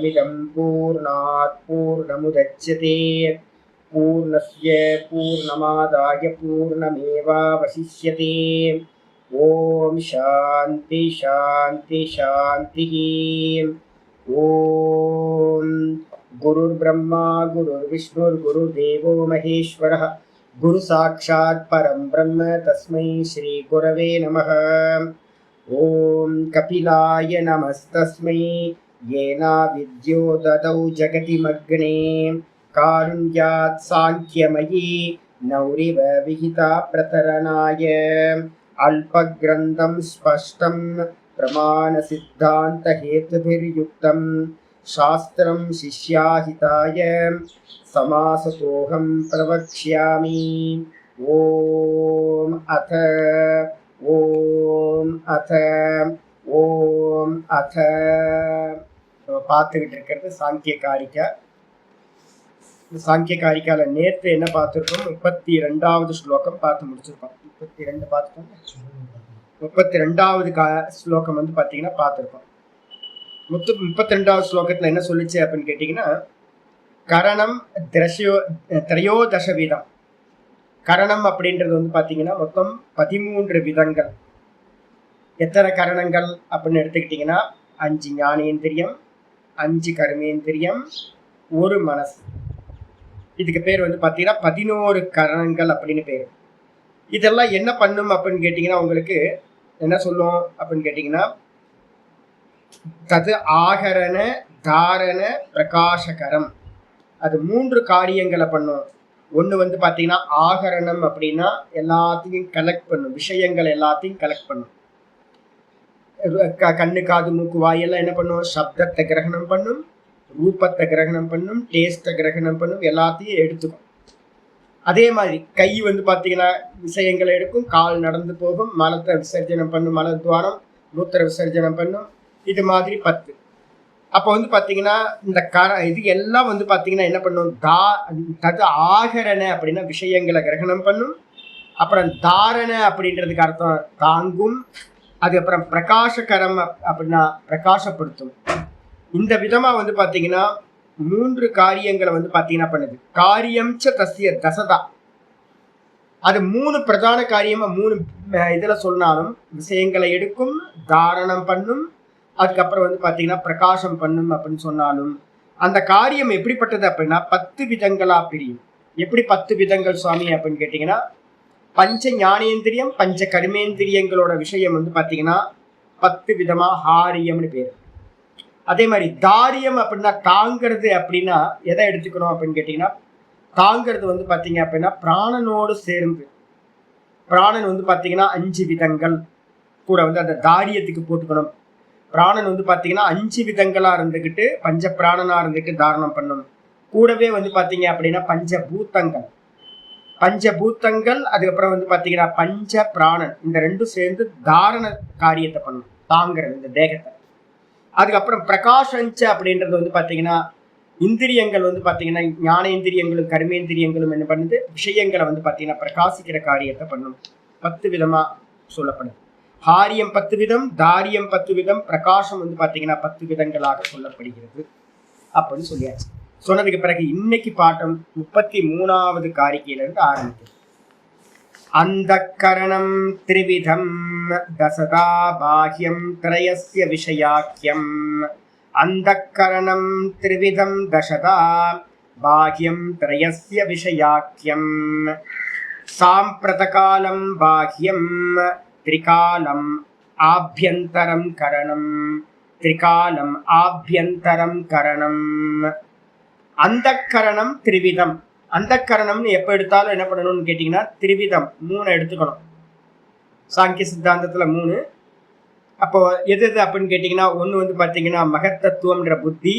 पूर्णमिदं पूर्णात् पूर्णमुदच्यते पूर्णस्य पूर्णमादाय पूर्णमेवावशिष्यते। ओम शांति शांति शांति। ओम गुरुर्ब्रह्मा गुरुर्विष्णुर्गुरुर्देवो महेश्वरः गुरु साक्षात् परं ब्रह्म तस्मै श्री गुरवे नमः। ओम कपिलाय नमस्तस्मै येना विद्यो ददौ जगतिमग्ने कारुण्यात् सांख्यमयी नौरिव विहिता प्रतरणाय अल्पग्रन्थं स्पष्टं प्रमाणसिद्धान्तहेतुभिर्युक्तं शास्त्रं शिष्याहिताय समासतोऽहं प्रवक्ष्यामि। ओम अथ பார்த்துக்கிட்டு இருக்கிறது சாங்கிய காரிக்கா. இந்த சாங்கிய காரிக்கால நேற்று என்ன பார்த்துருக்கோம்? 32வது ஸ்லோகம் பார்த்து முடிச்சிருக்கோம். 32 பார்த்துட்டோம். 32வது ஸ்லோகம் வந்து பார்த்தீங்கன்னா பார்த்துருக்கோம். 32வது ஸ்லோகத்தில் என்ன சொல்லிச்சு அப்படின்னு கேட்டிங்கன்னா, கரணம் திரையோதச வீதம். கரணம் அப்படின்றது வந்து பார்த்தீங்கன்னா மொத்தம் 13 விதங்கள். எத்தனை கரணங்கள் அப்படின்னு எடுத்துக்கிட்டிங்கன்னா 5 ஞானேந்திரியம், 5 கர்மேந்திரியம், 1 மனசு. இதுக்கு பேர் வந்து பார்த்தீங்கன்னா 11 கரணங்கள் அப்படின்னு பேர். இதெல்லாம் என்ன பண்ணும் அப்படின்னு கேட்டிங்கன்னா உங்களுக்கு என்ன சொல்லும் அப்படின்னு கேட்டிங்கன்னா, தது ஆகரண தாரண பிரகாசகரம். அது 3 காரியங்களை பண்ணும். ஒன்று வந்து பார்த்தீங்கன்னா ஆகரணம் அப்படின்னா எல்லாத்தையும் கலெக்ட் பண்ணும், விஷயங்கள் எல்லாத்தையும் கலெக்ட் பண்ணும். கண்ணு காது மூக்கு வாயெல்லாம் என்ன பண்ணும்? சப்தத்தை கிரகணம் பண்ணும், ரூபத்தை கிரகணம் பண்ணும், டேஸ்ட்டை கிரகணம் பண்ணும், எல்லாத்தையும் எடுத்துக்கும். அதே மாதிரி கை வந்து பார்த்தீங்கன்னா விஷயங்களை எடுக்கும், கால் நடந்து போகும், மலத்தை விசர்ஜனம் பண்ணும், மலத்வாரம் மூத்திர விசர்ஜனம் பண்ணும். இது மாதிரி 10. அப்போ வந்து பார்த்தீங்கன்னா இந்த இது எல்லாம் வந்து பார்த்தீங்கன்னா என்ன பண்ணும்? தது ஆகரண அப்படின்னா விஷயங்களை கிரகணம் பண்ணும். அப்புறம் தாரண அப்படின்றதுக்கு அர்த்தம் தாங்கும். அதுக்கப்புறம் பிரகாசகரம் அப்படின்னா பிரகாசப்படுத்தும். இந்த விதமாக வந்து பார்த்தீங்கன்னா 3 காரியங்களை வந்து பார்த்தீங்கன்னா பண்ணுது. காரியம் ச தஸ்ய தசதா. அது 3 பிரதான காரியமாக 3 இதில் சொன்னாலும் விஷயங்களை எடுக்கும், தாரணம் பண்ணும், அதுக்கப்புறம் வந்து பார்த்தீங்கன்னா பிரகாசம் பண்ணும் அப்படின்னு சொன்னாலும் அந்த காரியம் எப்படிப்பட்டது அப்படின்னா 10 விதங்களாக பிரியும். எப்படி 10 விதங்கள் சுவாமி அப்படின்னு கேட்டிங்கன்னா, பஞ்ச ஞானேந்திரியம், பஞ்ச கர்மேந்திரியங்களோட விஷயம் வந்து பார்த்தீங்கன்னா 10 விதமாக ஹாரியம்னு பேர். அதே மாதிரி தாரியம் அப்படின்னா தாங்கிறது. அப்படின்னா எதை எடுத்துக்கணும் அப்படின்னு கேட்டிங்கன்னா, தாங்கிறது வந்து பார்த்தீங்க அப்படின்னா பிராணனோடு சேர்ந்து. பிராணன் வந்து பார்த்தீங்கன்னா 5 விதங்கள் கூட வந்து அந்த தாரியத்துக்கு போட்டுக்கணும். பிராணன் வந்து பார்த்தீங்கன்னா 5 விதங்களாக இருந்துக்கிட்டு பஞ்ச பிராணனாக இருந்துட்டு தாரணம் பண்ணும். கூடவே வந்து பார்த்தீங்க அப்படின்னா பஞ்சபூத்தங்கள் அதுக்கப்புறம் வந்து பார்த்தீங்கன்னா பஞ்ச பிராணன், இந்த 2 சேர்ந்து தாரண காரியத்தை பண்ணும், தாங்கிறது இந்த தேகத்தை. அதுக்கப்புறம் பிரகாஷஞ்ச அப்படின்றது வந்து பார்த்தீங்கன்னா இந்திரியங்கள் வந்து பார்த்தீங்கன்னா ஞானேந்திரியங்களும் கர்மேந்திரியங்களும் என்ன பண்ணுது? விஷயங்களை வந்து பார்த்தீங்கன்னா பிரகாசிக்கிற காரியத்தை பண்ணும். 10 விதமாக சொல்லப்படுது. ஹாரியம் 10 விதம், தாரியம் 10 விதம், பிரகாசம் வந்து பார்த்தீங்கன்னா 10 விதங்களாக சொல்லப்படுகிறது அப்படின்னு சொல்லியாச்சு. சொன்னதுக்கு பிறகு இன்னைக்கு பாட்டம் 33வது காரிக்கையிலிருந்து ஆரம்பிக்கும். அந்த கரணம் திரிவிதம் தசதா பாஹ்யம் திரயஸ்ய விஷயாக்கியம். அந்த கரணம் திரிவிதம் தசதா பாஹ்யம் திரயஸ்ய விஷயாக்கியம். சாம்பிரதகாலம் பாஹ்யம் त्रिकालम आभ्यंतरम करणम. त्रिकालम आभ्यंतरम करणम. अंतःकरणम त्रिविधम. अंतःकरणம்னு எப்போ எடுத்தாலும் என்ன பண்ணணும்னு கேட்டிங்கன்னா திரிவிதம் 3 எடுத்துக்கணும். சாங்கிய சித்தாந்தத்தில் 3. அப்போ எது அப்படின்னு கேட்டிங்கன்னா, ஒன்று வந்து பார்த்தீங்கன்னா மகத்தத்துவம்ன்ற புத்தி,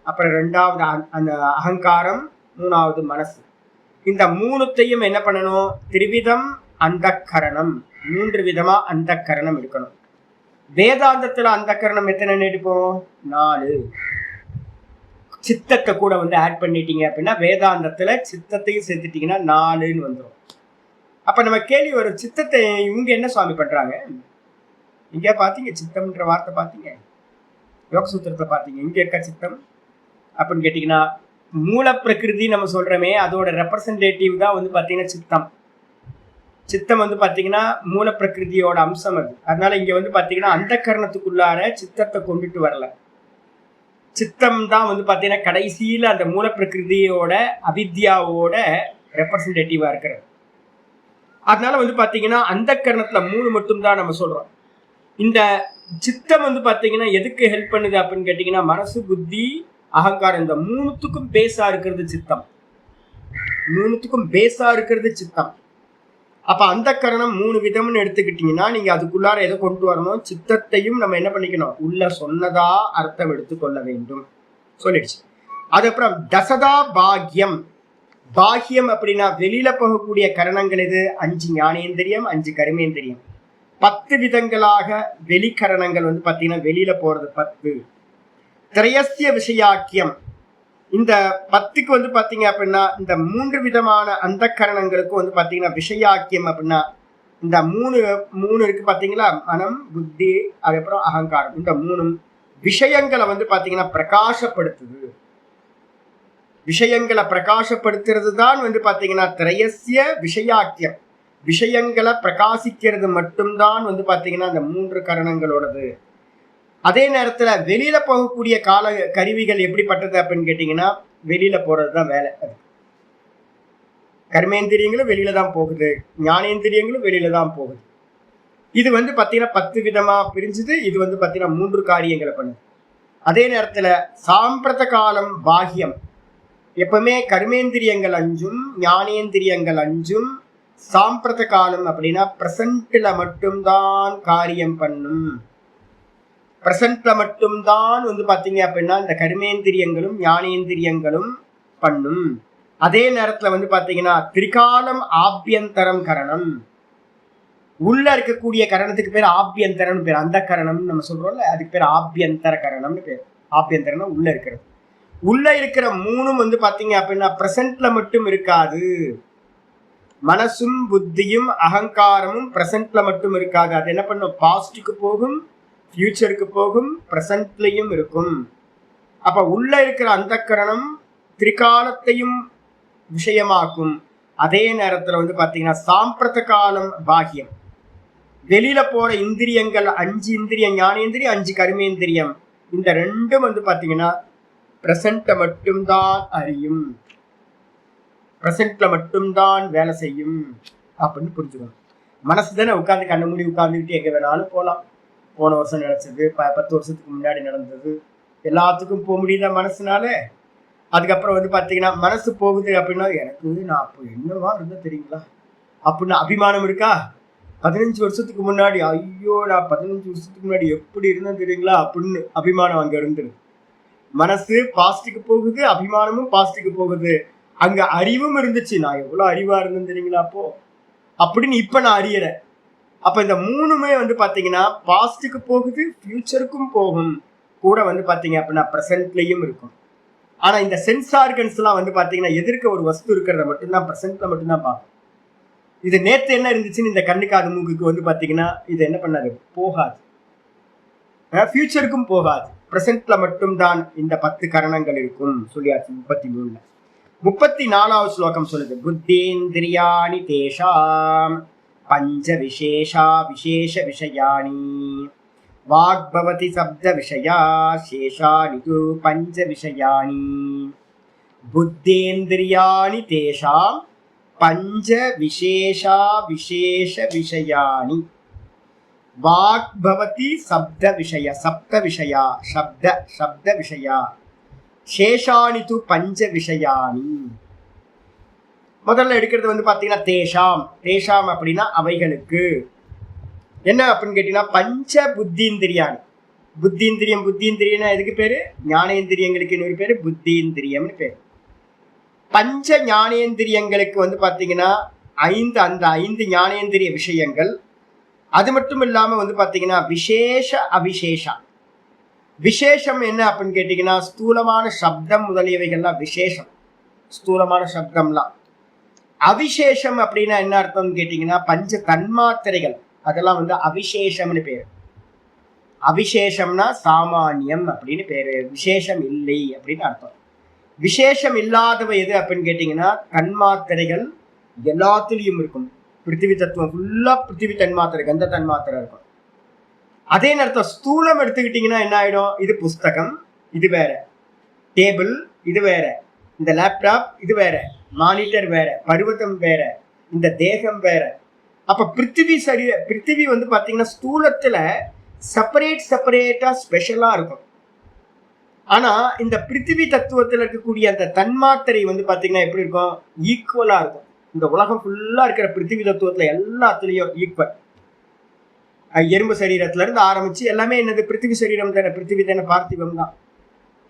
அப்புறம் 2வது அந்த அகங்காரம், 3வது மனசு. இந்த 3த்தையும் என்ன பண்ணணும்? திரிவிதம் அந்தக்கரணம், 3 விதமா அந்தக்கரணம் இருக்கணும். வேதாந்தத்துல அந்தக்கரணம் எத்தனை எடுப்போம்? 4. சித்தத்தை கூட வந்து ஆட் பண்ணிட்டீங்க அப்படின்னா வேதாந்தத்துல சித்தத்தையும் சேர்த்துட்டீங்கன்னா 4ன்னு வந்துடும். அப்ப நம்ம கேள்வி வரும், சித்தத்தை இவங்க என்ன சுவாமி பண்றாங்க? இங்க பாத்தீங்க சித்தம்ன்ற வார்த்தை பாத்தீங்க, யோக சூத்திரத்தை பாத்தீங்க, இங்க இருக்க சித்தம் அப்படின்னு கேட்டீங்கன்னா, மூல பிரகிருதி நம்ம சொல்றோமே, அதோட ரெப்ரசன்டேட்டிவ் தான் வந்து பாத்தீங்கன்னா சித்தம். சித்தம் வந்து பாத்தீங்கன்னா மூல பிரகிருதியோட அம்சம் அது. அதனால இங்க வந்து பாத்தீங்கன்னா அந்த கரணத்துக்குள்ளார சித்தத்தை கொண்டுட்டு வரல. சித்தம் தான் வந்து பாத்தீங்கன்னா கடைசியில அந்த மூல பிரகிருதியோட அவித்யாவோட ரெப்ரசன்டேட்டிவா இருக்கிறது. அதனால வந்து பாத்தீங்கன்னா அந்த கரணத்துல 3 மட்டும் தான் நம்ம சொல்றோம். இந்த சித்தம் வந்து பாத்தீங்கன்னா எதுக்கு ஹெல்ப் பண்ணுது அப்படின்னு கேட்டீங்கன்னா, மனசு, புத்தி, அகங்காரம் இந்த 3த்துக்கும் பேஸா இருக்கிறது சித்தம். 3த்துக்கும் பேஸா இருக்கிறது சித்தம். அப்ப அந்த கரணம் 3 விதம்னு எடுத்துக்கிட்டீங்கன்னா, நீங்க அதுக்குள்ளார எதை கொண்டு வரணும், சித்தத்தையும் நம்ம என்ன பண்ணிக்கணும், உள்ள சொன்னதா அர்த்தம் எடுத்துக்கொள்ள வேண்டும் சொல்லிடுச்சு. அதுக்கப்புறம் தசதா பாக்யம். பாக்கியம் அப்படின்னா வெளியில போகக்கூடிய கரணங்கள் எது, 5 ஞானேந்திரியம், 5 கர்மேந்திரியம். 10 விதங்களாக வெளிக்கரணங்கள் வந்து பாத்தீங்கன்னா வெளியில போறது 10. திரயஸ்ய விஷயாக்கியம். இந்த 10க்கு வந்து பாத்தீங்க அப்படின்னா இந்த 3 விதமான அந்த கரணங்களுக்கும் வந்து பாத்தீங்கன்னா விஷயாக்கியம் அப்படின்னா இந்த 3 இருக்கு பாத்தீங்களா, மனம், புத்தி, அதுக்கப்புறம் அகங்காரம். இந்த 3 விஷயங்களை வந்து பாத்தீங்கன்னா பிரகாசப்படுத்துது. விஷயங்களை பிரகாசப்படுத்துறது தான் வந்து பாத்தீங்கன்னா திரயஸ்ய விஷயாக்கியம். விஷயங்களை பிரகாசிக்கிறது மட்டும்தான் வந்து பாத்தீங்கன்னா இந்த 3 கரணங்களோடது. அதே நேரத்துல வெளியில போகக்கூடிய கருவிகள் எப்படிப்பட்டது அப்படின்னு கேட்டீங்கன்னா, வெளியில போறதுதான் வேலை. கர்மேந்திரியங்களும் வெளியில தான் போகுது, ஞானேந்திரியங்களும் வெளியில தான் போகுது. இது வந்து பாத்தீங்கன்னா 10 விதமா பிரிஞ்சுது. இது வந்து பாத்தீங்கன்னா 3 காரியங்களை பண்ணுது. அதே நேரத்துல சாம்பிரத காலம் பாகியம். எப்பவுமே கர்மேந்திரியங்கள் 5ம் ஞானேந்திரியங்கள் 5ம் சாம்பிரத காலம் அப்படின்னா பிரசன்ட்ல மட்டும்தான் காரியம் பண்ணும். பிரசன்ட்ல மட்டும்தான் வந்து பாத்தீங்க அப்படின்னா இந்த கர்மேந்திரியங்களும் ஞானேந்திரியங்களும் பண்ணும். அதே நேரத்துல வந்து பாத்தீங்கன்னா திரிகாலம் ஆபியந்தரம் கரணம். உள்ள இருக்கக்கூடிய கரணத்துக்கு பேர் ஆபியந்தரம்னு பேர். அந்த கரணம் நம்ம சொல்றோம்ல, அதுக்கு பேர் ஆபியந்தர கரணம்னு பேர். ஆபியந்தரம்னா உள்ள இருக்கிறது. உள்ள இருக்கிற 3ம் வந்து பாத்தீங்க அப்படின்னா பிரசன்ட்ல மட்டும் இருக்காது. மனசும் புத்தியும் அகங்காரமும் பிரசன்ட்ல மட்டும் இருக்காது. அது என்ன பண்ணும், பாஸ்டுக்கு போகும், ஃபியூச்சருக்கு போகும், பிரசன்ட்லயும் இருக்கும். அப்ப உள்ள இருக்கிற அந்த கரணம் திரிகாலத்தையும் விஷயமாக்கும். அதே நேரத்துல வந்து பாத்தீங்கன்னா சாம்பிரத காலம் பாகியம். வெளியில போற இந்திரியங்கள் 5 இந்திரியம், ஞானேந்திரியம், 5 கர்மேந்திரியம். இந்த 2ம் வந்து பாத்தீங்கன்னா பிரசன்ட மட்டும்தான் அறியும், பிரசன்ட்ல மட்டும்தான் வேலை செய்யும் அப்படின்னு புரிஞ்சுக்கணும். மனசு தானே உட்காந்து கண்ண மூடி உட்காந்துக்கிட்டு எங்க வேணாலும் போகலாம். போன வருஷம் நினைச்சது, 10 வருஷத்துக்கு முன்னாடி நடந்தது எல்லாத்துக்கும் போக முடியுதா மனசுனால? அதுக்கப்புறம் வந்து பாத்தீங்கன்னா மனசு போகுது அப்படின்னா, எனக்கு நான் அப்போ என்னவா இருந்தா தெரியுங்களா அப்படின்னு அபிமானம் இருக்கா? 15 வருஷத்துக்கு முன்னாடி, ஐயோ நான் 15 வருஷத்துக்கு முன்னாடி எப்படி இருந்தேன் தெரியுங்களா அப்படின்னு அபிமானம் அங்க இருந்துரு. மனசு பாஸ்டுக்கு போகுது, அபிமானமும் பாஸ்டுக்கு போகுது. அங்க அறிவும் இருந்துச்சு, நான் எவ்வளவு அறிவா இருந்தேன் தெரியுங்களா அப்போ அப்படின்னு இப்ப நான் அறியறேன். அப்ப இந்த 3மே வந்து பாத்தீங்கன்னா பாஸ்டுக்கு போகுது, ஃபியூச்சருக்கும் போகும், கூட வந்து பாத்தீங்க அப்படின்னா பிரசன்ட்லயும் இருக்கும். ஆனா இந்த சென்ஸ் ஆர்கன்ஸ் எல்லாம் வந்து பாத்தீங்கன்னா எதிர்க்க ஒரு வஸ்து இருக்கிறத மட்டும்தான் பிரசன்ட்ல மட்டும்தான் பார்க்கும். இது நேத்து என்ன இருந்துச்சுன்னு இந்த கண்ணுக்கு அது மூக்குக்கு வந்து பாத்தீங்கன்னா இது என்ன பண்ணாது, போகாது, ஃபியூச்சருக்கும் போகாது. பிரசன்ட்ல மட்டும்தான் இந்த 10 கரணங்கள் இருக்கும் சொல்லியாச்சு. 33ல 34வது ஸ்லோகம் சொல்லுது, புத்தேந்திரியாணி தேஷாம் பஞ்ச விசேஷா விசேஷ விஷயாணி வாக்பவதி சப்த விஷயா சேஷானி து பஞ்ச விஷயாணி. புத்தேந்திரியாணி தேஷாம் பஞ்ச விசேஷா விசேஷ விஷயானி வாக்பவதி சப்த விஷய, சப்த விஷயா சப்த விஷயா சேஷானி து பஞ்ச விஷயானி. முதல்ல எடுக்கிறது வந்து பாத்தீங்கன்னா தேஷாம். தேஷாம் அப்படின்னா அவைகளுக்கு என்ன அப்படின்னு கேட்டீங்கன்னா பஞ்ச புத்தீந்திரியானி. புத்தீந்திரியம்னா எதுக்கு பேரு, ஞானேந்திரியங்களுக்கு இன்னொரு பேரு புத்தீந்திரியம்னு பேரு. பஞ்ச ஞானேந்திரியங்களுக்கு வந்து பாத்தீங்கன்னா 5 அந்த 5 ஞானேந்திரிய விஷயங்கள். அது மட்டும் இல்லாம வந்து பாத்தீங்கன்னா விசேஷ அவிசேஷா. விசேஷம் என்ன அப்படின்னு கேட்டீங்கன்னா ஸ்தூலமான சப்தம் முதலியவைகள்லாம் விசேஷம், ஸ்தூலமான சப்தம்லாம். அவிசேஷம் அப்படின்னா என்ன அர்த்தம்னு கேட்டீங்கன்னா பஞ்ச தன்மாத்திரைகள், அதெல்லாம் வந்து அவிசேஷம்னு பேரு. அவிசேஷம்னா சாமானியம் அப்படின்னு பேரு, விசேஷம் இல்லை அப்படின்னு அர்த்தம். விசேஷம் இல்லாதவை எது அப்படின்னு கேட்டீங்கன்னா தன்மாத்திரைகள் எல்லாத்துலயும் இருக்கும். பிருத்திவி தத்துவம் ஃபுல்லா பிருத்திவி தன்மாத்திரை, கந்த தன்மாத்திரை இருக்கும். அதே நேரத்தில் ஸ்தூலம் எடுத்துக்கிட்டீங்கன்னா என்ன ஆயிடும், இது புஸ்தகம் இது வேற, டேபிள் இது வேற, இந்த லேப்டாப் இது வேற, மானிட்டர் வேற, பருவதம் வேற, இந்த தேகம் வேற. அப்ப பிருத்திவி வந்து பாத்தீங்கன்னா ஸ்தூலத்துல செப்பரேட்டா ஸ்பெஷலா இருக்கும். ஆனா இந்த பிருத்திவி தத்துவத்துல இருக்கக்கூடிய அந்த தன்மாத்திரை வந்து பாத்தீங்கன்னா எப்படி இருக்கும், ஈக்குவலா இருக்கும். இந்த உலகம் ஃபுல்லா இருக்கிற பிருத்திவி தத்துவத்துல எல்லாத்துலயும் ஈக்குவல். எறும்பு சரீரத்துல இருந்து ஆரம்பிச்சு எல்லாமே என்னது, பிருத்திவி சரீரம் தானே, பிருத்திவி தானே, பார்த்திவம் தான்.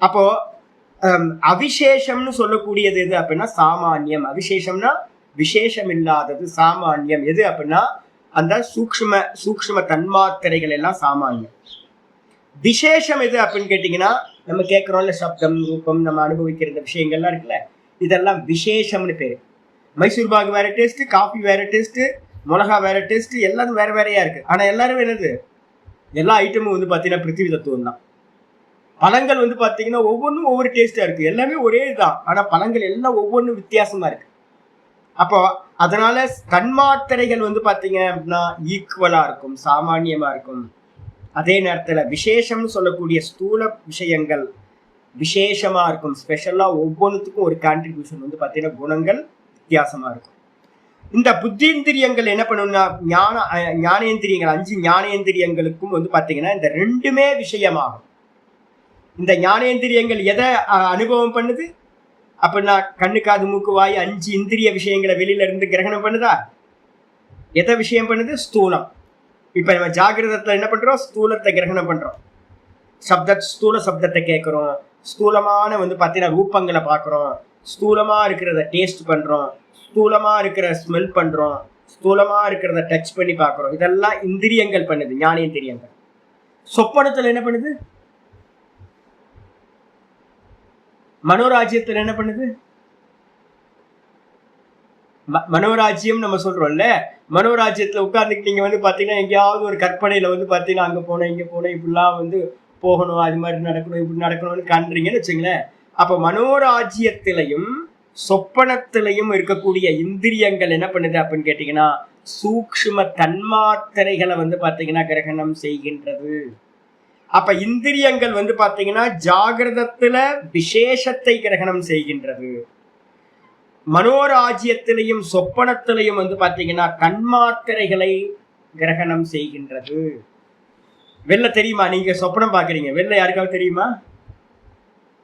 அப்போ அவிசேஷம்னு சொல்லக்கூடியது எது அப்படின்னா சாமானியம். அவிசேஷம்னா விசேஷம் இல்லாதது, சாமானியம் எது அப்படின்னா அந்த சூக்ஷ்ம தன்மாத்திரைகள் எல்லாம் சாமானியம். விசேஷம் எது அப்படின்னு கேட்டீங்கன்னா நம்ம கேட்கிறோம்ல, சப்தம் ரூபம் நம்ம அனுபவிக்கிற இந்த விஷயங்கள்லாம் இருக்குல்ல, இதெல்லாம் விசேஷம்னு பேரு. மைசூர் பாகு வேற டேஸ்ட், காஃபி வேற டேஸ்ட், மிளகா வேற டேஸ்ட், எல்லாரும் வேற வேறையா இருக்கு. ஆனா எல்லாரும் என்னது, எல்லா ஐட்டமும் வந்து பாத்தீங்கன்னா பிருத்திவி தத்துவம் தான். பழங்கள் வந்து பாத்தீங்கன்னா ஒவ்வொன்றும் ஒவ்வொரு டேஸ்டா இருக்கு, எல்லாமே ஒரே இதுதான். ஆனா பழங்கள் எல்லாம் ஒவ்வொன்றும் வித்தியாசமா இருக்கு. அப்போ அதனால தன்மாத்திரைகள் வந்து பாத்தீங்க அப்படின்னா ஈக்குவலா இருக்கும், சாமானியமா இருக்கும். அதே நேரத்துல விசேஷம்னு சொல்லக்கூடிய ஸ்தூல விஷயங்கள் விசேஷமா இருக்கும், ஸ்பெஷலா ஒவ்வொன்றுத்துக்கும் ஒரு கான்ட்ரிபியூஷன் வந்து பாத்தீங்கன்னா குணங்கள் வித்தியாசமா இருக்கும். இந்த புத்தீந்திரியங்கள் என்ன பண்ணும்னா ஞானேந்திரியங்கள், 5 ஞானேந்திரியங்களுக்கும் வந்து பாத்தீங்கன்னா இந்த ரெண்டுமே விஷயமாகும். இந்த ஞானேந்திரியங்கள் எதை அனுபவம் பண்ணுது அப்படின்னா கண்ணு காது மூக்கு வாய் 5 இந்திரிய விஷயங்களை வெளியில இருந்து கிரகணம் பண்ணுதா? எதை விஷயம் பண்ணுது? ஸ்தூலம். இப்ப நம்ம ஜாகிரதத்துல என்ன பண்றோம், ஸ்தூலத்தை கிரகணம் பண்றோம். ஸ்தூல சப்தத்தை கேட்கிறோம், ஸ்தூலமான வந்து பாத்தீங்கன்னா ரூபங்களை பாக்குறோம், ஸ்தூலமா இருக்கிறத டேஸ்ட் பண்றோம், ஸ்தூலமா இருக்கிற ஸ்மெல் பண்றோம், ஸ்தூலமா இருக்கிறத டச் பண்ணி பாக்குறோம். இதெல்லாம் இந்திரியங்கள் பண்ணுது, ஞானேந்திரியங்கள். சொப்பனத்துல என்ன பண்ணுது? மனோராஜ்யத்துல என்ன பண்ணுது? மனோராஜ்யம் நம்ம சொல்றோம்ல, மனோராஜ்யத்துல உட்கார்ந்துட்டு நீங்க வந்து பாத்தீங்கன்னா எங்கேயாவது ஒரு கற்பனையில வந்து பாத்தீங்கன்னா அங்க போனேன் இங்க போனேன் இப்படிலாம் வந்து போகணும், அது மாதிரி நடக்கணும் இப்படி நடக்கணும்னு காண்றீங்கன்னு வச்சுங்களேன். அப்ப மனோராஜ்யத்திலையும் சொப்பனத்திலையும் இருக்கக்கூடிய இந்திரியங்கள் என்ன பண்ணுது அப்படின்னு கேட்டீங்கன்னா சூக்ஷ்ம தன்மாத்திரைகளை வந்து பாத்தீங்கன்னா கிரகணம் செய்கின்றது. அப்ப இந்திரியங்கள் வந்து பாத்தீங்கன்னா ஜாகிரதத்துல விசேஷத்தை கிரகணம் செய்கின்றது, மனோராஜ்யத்திலையும் சொப்பனத்திலையும் வந்து பாத்தீங்கன்னா தன்மாத்திரைகளை கிரகணம் செய்கின்றது. வெளில தெரியுமா, நீங்க சொப்பனம் பாக்குறீங்க, வெளில யாருக்காவது தெரியுமா?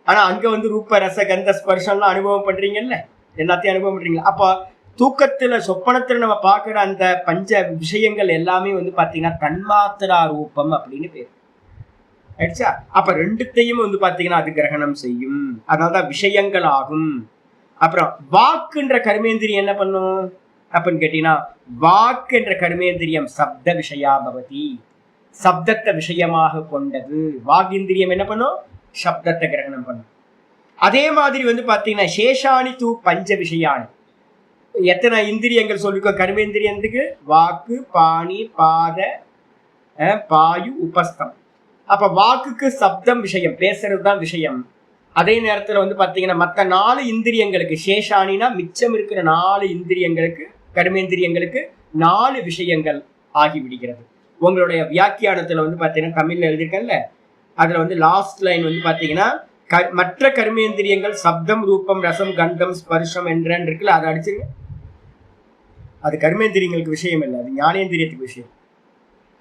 ஆனா அங்க வந்து ரூப ரச கந்த ஸ்பர்ஷம்லாம் அனுபவம் பண்றீங்கல்ல, எல்லாத்தையும் அனுபவம் பண்றீங்களா? அப்ப தூக்கத்துல சொப்பனத்துல நம்ம பாக்குற அந்த பஞ்ச விஷயங்கள் எல்லாமே வந்து பாத்தீங்கன்னா தன்மாத்திரா ரூபம் அப்படின்னு பேரு ஆயிடுச்சா? அப்ப ரெண்டுத்தையும் வந்து பாத்தீங்கன்னா அது கிரகணம் செய்யும், அதனாலதான் விஷயங்கள் ஆகும். அப்புறம் வாக்குன்ற கர்மேந்திரியம் என்ன பண்ணும் அப்படின்னு கேட்டீங்கன்னா வாக்கு என்ற கர்மேந்திரியம் சப்த விஷயா பவதி, சப்தத்தை விஷயமாக கொண்டது. வாகிந்திரியம் என்ன பண்ணும்? சப்தத்தை கிரகணம் பண்ணும். அதே மாதிரி வந்து பாத்தீங்கன்னா சேஷாணி தூ பஞ்ச விஷயானி. எத்தனை இந்திரியங்கள் சொல்லிருக்கோம் கர்மேந்திரியத்துக்கு? வாக்கு, பாணி, பாத, பாயு, உபஸ்தம். அப்ப வாக்குக்கு சப்தம் விஷயம், பேசுறதுதான் விஷயம். அதே நேரத்துல வந்து பாத்தீங்கன்னா மற்ற 4 இந்திரியங்களுக்கு, சேஷானினா மிச்சம் இருக்கிற 4 இந்திரியங்களுக்கு, கர்மேந்திரியங்களுக்கு 4 விஷயங்கள் ஆகிவிடுகிறது. உங்களுடைய வியாக்கியானத்துல வந்து பாத்தீங்கன்னா தமிழ்ல எழுதியிருக்கேன்ல, அதுல வந்து லாஸ்ட் லைன் வந்து பாத்தீங்கன்னா மற்ற கர்மேந்திரியங்கள் சப்தம் ரூபம் ரசம் கந்தம் ஸ்பர்ஷம் என்றன்னு இருக்குல்ல, அதை அடிச்சிருங்க. அது கர்மேந்திரியங்களுக்கு விஷயம் இல்லை, அது ஞானேந்திரியத்துக்கு விஷயம்.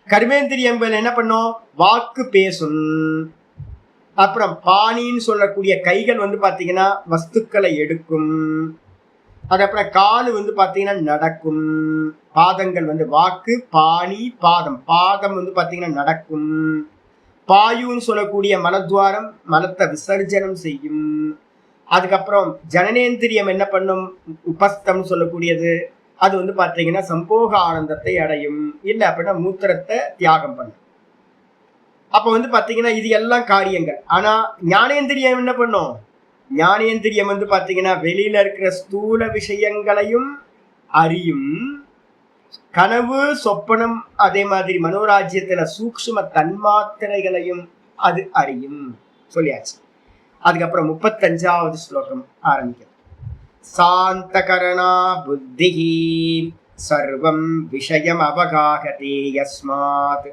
கர்மேந்திரியங்கள் என்ன பண்ணும்? வாக்கு பேசும். அப்புறம் பாணின்னு சொல்லக்கூடிய கைகள் வந்து பாத்தீங்கன்னா வஸ்துக்களை எடுக்கும். அதுக்கப்புறம் காலு வந்து பாத்தீங்கன்னா நடக்கும். பாதங்கள் வந்து வாக்கு, பாணி, பாதம். பாதம் வந்து பாத்தீங்கன்னா நடக்கும். பாயுன்னு சொல்லக்கூடிய மலத்வாரம் மலத்தை விசர்ஜனம் செய்யும். அதுக்கப்புறம் ஜனனேந்திரியம் என்ன பண்ணும்? உபஸ்தம் சொல்லக்கூடியது, அது வந்து பாத்தீங்கன்னா சம்போக ஆனந்தத்தை அடையும், இல்லை அப்படின்னா மூத்திரத்தை தியாகம் பண்ணும். அப்ப வந்து பாத்தீங்கன்னா இது எல்லாம் காரியங்கள். ஆனா ஞானேந்திரியம் என்ன பண்ணும்? ஞானேந்திரியம் வந்து பாத்தீங்கன்னா வெளியில இருக்கிற ஸ்தூல விஷயங்களையும் அறியும். கனவு, சொப்பனம், அதே மாதிரி மனோராஜ்யத்துல சூக்ஷ்ம தன்மாத்திரைகளையும் அது அறியும். சொல்லியாச்சு. அதுக்கப்புறம் 35வது ஸ்லோகம் ஆரம்பிக்கிறது. சாந்தகரணா புத்திஹி சர்வம் விஷயம் அவகாஹதே யஸ்மாத்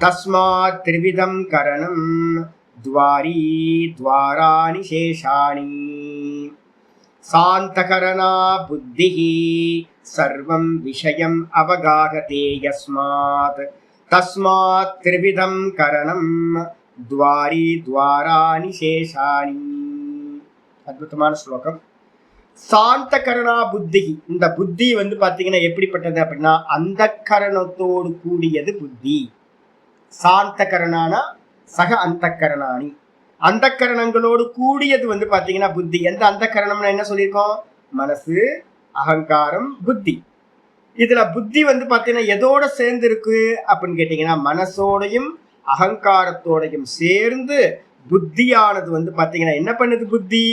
தஸ்மாத் த்ரிவிதம் கரணம் துவாரி துவாராணி சேஷாணி. சாந்தகரணா புத்திஹி சர்வம் விஷயம் அவகாஹதே யஸ்மாத் தஸ்மாத் த்ரிவிதம் கரணம் துவாரி துவாராணி சேஷாணி. அற்புதமான ஸ்லோகம். சாந்த கரணா புத்தி. இந்த புத்தி வந்து பாத்தீங்கன்னா எப்படிப்பட்டது அப்படின்னா அந்த கரணத்தோடு கூடியது புத்தி. சாந்த கரணானா சக அந்த கரணானி. அந்த கரணங்களோடு கூடியது வந்து பாத்தீங்கன்னா புத்தி. எந்த அந்த கரணம்னா என்ன சொல்லியிருக்கோம்? மனசு, அகங்காரம், புத்தி. இதுல புத்தி வந்து பாத்தீங்கன்னா எதோட சேர்ந்து இருக்கு அப்படின்னு கேட்டீங்கன்னா மனசோடையும் அகங்காரத்தோடையும் சேர்ந்து புத்தியானது வந்து பாத்தீங்கன்னா என்ன பண்ணுது? புத்தி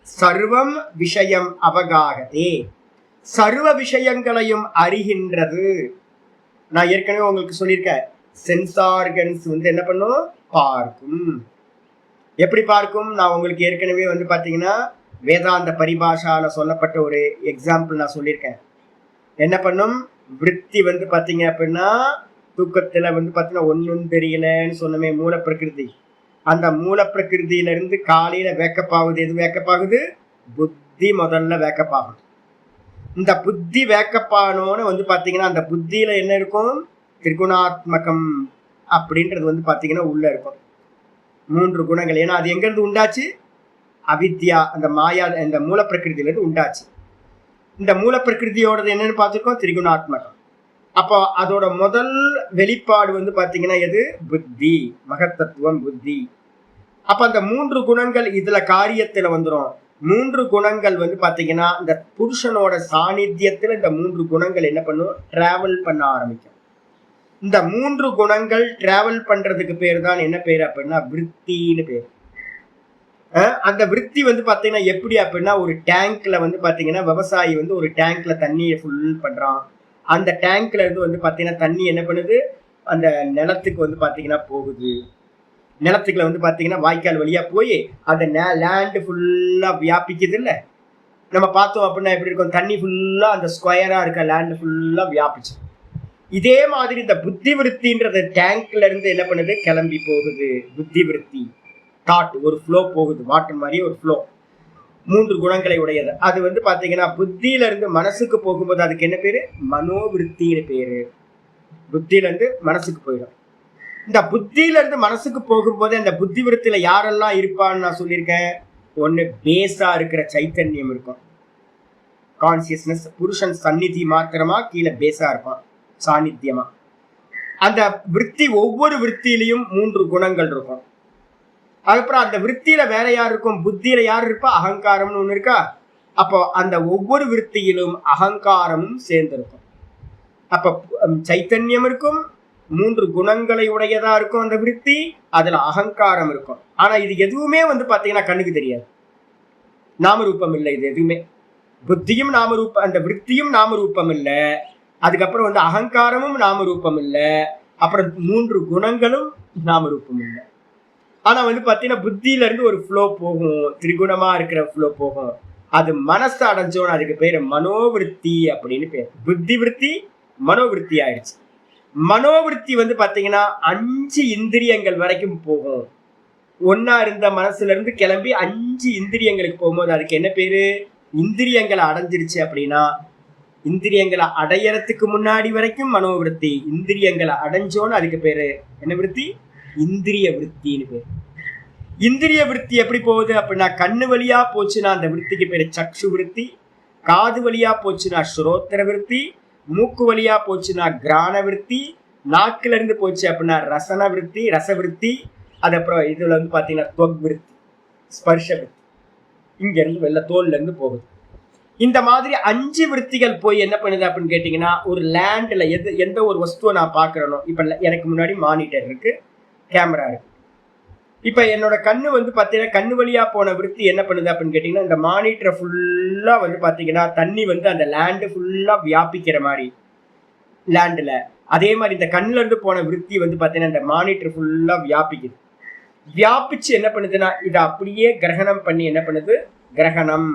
சர்வம் விஷயம் அவகாகதே, சர்வ விஷயங்களையும் அறிகின்றது. நான் ஏற்கனவே உங்களுக்கு சொல்லியிருக்கேன், சென்ஸ் ஆர்கன்ஸ் வந்து என்ன பண்ணும்? பார்க்கும். எப்படி பார்க்கும்? நான் உங்களுக்கு ஏற்கனவே வந்து பாத்தீங்கன்னா வேதாந்த பரிபாஷால சொல்லப்பட்ட ஒரு எக்ஸாம்பிள் நான் சொல்லியிருக்கேன். என்ன பண்ணும்? விருத்தி வந்து பாத்தீங்க அப்படின்னா தூக்கத்துல வந்து பாத்தீங்கன்னா ஒன்னும் தெரியலன்னு சொன்னமே, மூல பிரகிருதி. அந்த மூல பிரகிருதியில இருந்து காலையில வேக்கப் ஆகுது. எது வேக்கப் ஆகுது? புத்தி முதல்ல வேக்கப் ஆகும். இந்த புத்தி வேக்கப் ஆனோன்னு வந்து பாத்தீங்கன்னா அந்த புத்தியில என்ன இருக்கும்? திரிகுணாத்மகம் அப்படின்றது வந்து பாத்தீங்கன்னா உள்ள இருக்கும். 3 குணங்கள். ஏன்னா அது எங்க இருந்து உண்டாச்சு? அவித்யா, அந்த மாயா, இந்த மூல பிரகிருதியில இருந்து உண்டாச்சு. இந்த மூல பிரகிருதியோடது என்னன்னு பார்த்துருக்கோம்? திரிகுணாத்மகம். அப்போ அதோட முதல் வெளிப்பாடு வந்து பாத்தீங்கன்னா எது? புத்தி, மகத்தத்துவம், புத்தி. அப்ப அந்த 3 குணங்கள் இதுல காரியத்துல வந்துடும். 3 குணங்கள் வந்து பாத்தீங்கன்னா இந்த புருஷனோட சாநித்தியத்துல இந்த 3 குணங்கள் என்ன பண்ணும்? டிராவல் பண்ண ஆரம்பிக்கும். இந்த 3 குணங்கள் டிராவல் பண்றதுக்கு பேர் தான் என்ன பேரு அப்படின்னா விருத்தின்னு பேரு. அந்த விருத்தி வந்து பாத்தீங்கன்னா எப்படி அப்படின்னா ஒரு டேங்க்ல வந்து பாத்தீங்கன்னா விவசாயி வந்து ஒரு டேங்க்ல தண்ணியை ஃபுல் பண்றான். அந்த டேங்க்ல இருந்து வந்து பாத்தீங்கன்னா தண்ணி என்ன பண்ணுது? அந்த நிலத்துக்கு வந்து பாத்தீங்கன்னா போகுது. நிலத்துக்குள்ள வந்து பாத்தீங்கன்னா வாய்க்கால் வழியா போய் அந்த லேண்ட் ஃபுல்லா வியாபிக்குது இல்ல. நம்ம பார்த்தோம் அப்படின்னா எப்படி இருக்கும்? தண்ணி ஃபுல்லா அந்த ஸ்கொயரா இருக்க லேண்ட் ஃபுல்லா வியாபிச்சு. இதே மாதிரி இந்த புத்தி விருத்தின்றது டேங்க்ல இருந்து என்ன பண்ணுது? கிளம்பி போகுது. புத்தி விருத்தி தாட் ஒரு ஃப்ளோ போகுது, வாட்டர் மாதிரி ஒரு ஃப்ளோ. 3 குணங்களை உடையது. அது வந்து பாத்தீங்கன்னா புத்தியில இருந்து மனசுக்கு போகும்போது அதுக்கு என்ன பேரு? மனோவிருத்தின்னு பேரு. புத்தியில இருந்து மனசுக்கு போயிடும். இந்த புத்தியில இருந்து மனசுக்கு போகும்போது அந்த புத்தி விருத்தியில யாரெல்லாம் இருப்பான்னு நான் சொல்லியிருக்கேன். ஒண்ணு பேஸா இருக்கிற சைத்தன்யம் இருக்கும், கான்சியஸ்னஸ். புருஷன் சந்நிதி மாத்திரமா கீழே பேஸா இருப்பான், சாநித்தியமா. அந்த விருத்தி ஒவ்வொரு விருத்தியிலையும் 3 குணங்கள் இருக்கும். அதுக்கப்புறம் அந்த விருத்தியில வேற யார் இருக்கும்? புத்தியில யார் இருப்பா? அகங்காரம்னு ஒண்ணு இருக்கா. அப்போ அந்த ஒவ்வொரு விருத்தியிலும் அகங்காரமும் சேர்ந்திருக்கும். அப்ப சைத்தன்யம் இருக்கும், 3 குணங்களை உடையதா இருக்கும் அந்த விருத்தி, அதுல அகங்காரம் இருக்கும். ஆனா இது எதுவுமே வந்து பாத்தீங்கன்னா கண்ணுக்கு தெரியாது, நாமரூபம் இல்லை. இது எதுவுமே புத்தியும் நாமரூபம், அந்த விருத்தியும் நாமரூபம் இல்லை. அதுக்கப்புறம் வந்து அகங்காரமும் நாமரூபம் இல்லை. அப்புறம் 3 குணங்களும் நாமரூபம் இல்லை. ஆனா வந்து பாத்தீங்கன்னா புத்தியில இருந்து ஒரு ஃப்ளோ போகும், திரிகுணமா இருக்கிற ஃப்ளோ போகும். அது மனசு அடைஞ்சோன்னு அதுக்கு பேரு மனோவிருத்தி அப்படின்னு பேர். புத்தி விருத்தி மனோவிருத்தி ஆயிடுச்சு. மனோவிருத்தி வந்து பாத்தீங்கன்னா 5 இந்திரியங்கள் வரைக்கும் போகும். ஒன்னா இருந்த மனசுல இருந்து கிளம்பி 5 இந்திரியங்களுக்கு போகும்போது அதுக்கு என்ன பேரு? இந்திரியங்களை அடைஞ்சிருச்சு அப்படின்னா, இந்திரியங்களை அடையறதுக்கு முன்னாடி வரைக்கும் மனோவிருத்தி, இந்திரியங்களை அடைஞ்சோன்னு அதுக்கு பேரு என்ன விருத்தி? இந்திரிய விருத்தின்னு பேர். இந்திரிய விருத்தி எப்படி போகுது அப்படின்னா, கண்ணு வழியா போச்சுன்னா அந்த விருத்திக்கு பேரு சக்ஷு விருத்தி, காது வழியா போச்சுன்னா ஸ்ரோத்திர விருத்தி, மூக்கு வழியா போச்சுன்னா கிராண விருத்தி, நாக்குல இருந்து போச்சு அப்படின்னா ரசன விருத்தி, ரசவிருத்தி. அது அப்புறம் இதுல வந்து பாத்தீங்கன்னா தொக் விருத்தி, ஸ்பர்ஷ விருத்தி. இங்க இருந்து வெள்ள தோல்ல இருந்து போகுது. இந்த மாதிரி 5 விருத்திகள் போய் என்ன பண்ணுது அப்படின்னு கேட்டீங்கன்னா, ஒரு லேண்ட்ல எந்த ஒரு வஸ்துவை நான் பாக்குறேனோ, இப்ப எனக்கு முன்னாடி மானிட்டர் இருக்கு, கேமரா இருக்கு. இப்ப என்னோட கண்ணு வந்து பாத்தீங்கன்னா கண்ணு வழியா போன விருத்தி என்ன பண்ணுது அப்படின்னு கேட்டீங்கன்னா, இந்த மானிட்டரை ஃபுல்லா வந்து பாத்தீங்கன்னா தண்ணி வந்து அந்த லேண்டு ஃபுல்லா வியாபிக்கிற மாதிரி லேண்ட்ல. அதே மாதிரி இந்த கண்ணுல இருந்து போன விருத்தி வந்து பாத்தீங்கன்னா இந்த மானிட்டர் ஃபுல்லா வியாபிக்குது. வியாபிச்சு என்ன பண்ணுதுன்னா இதை அப்படியே கிரகணம் பண்ணி என்ன பண்ணுது, கிரகணம்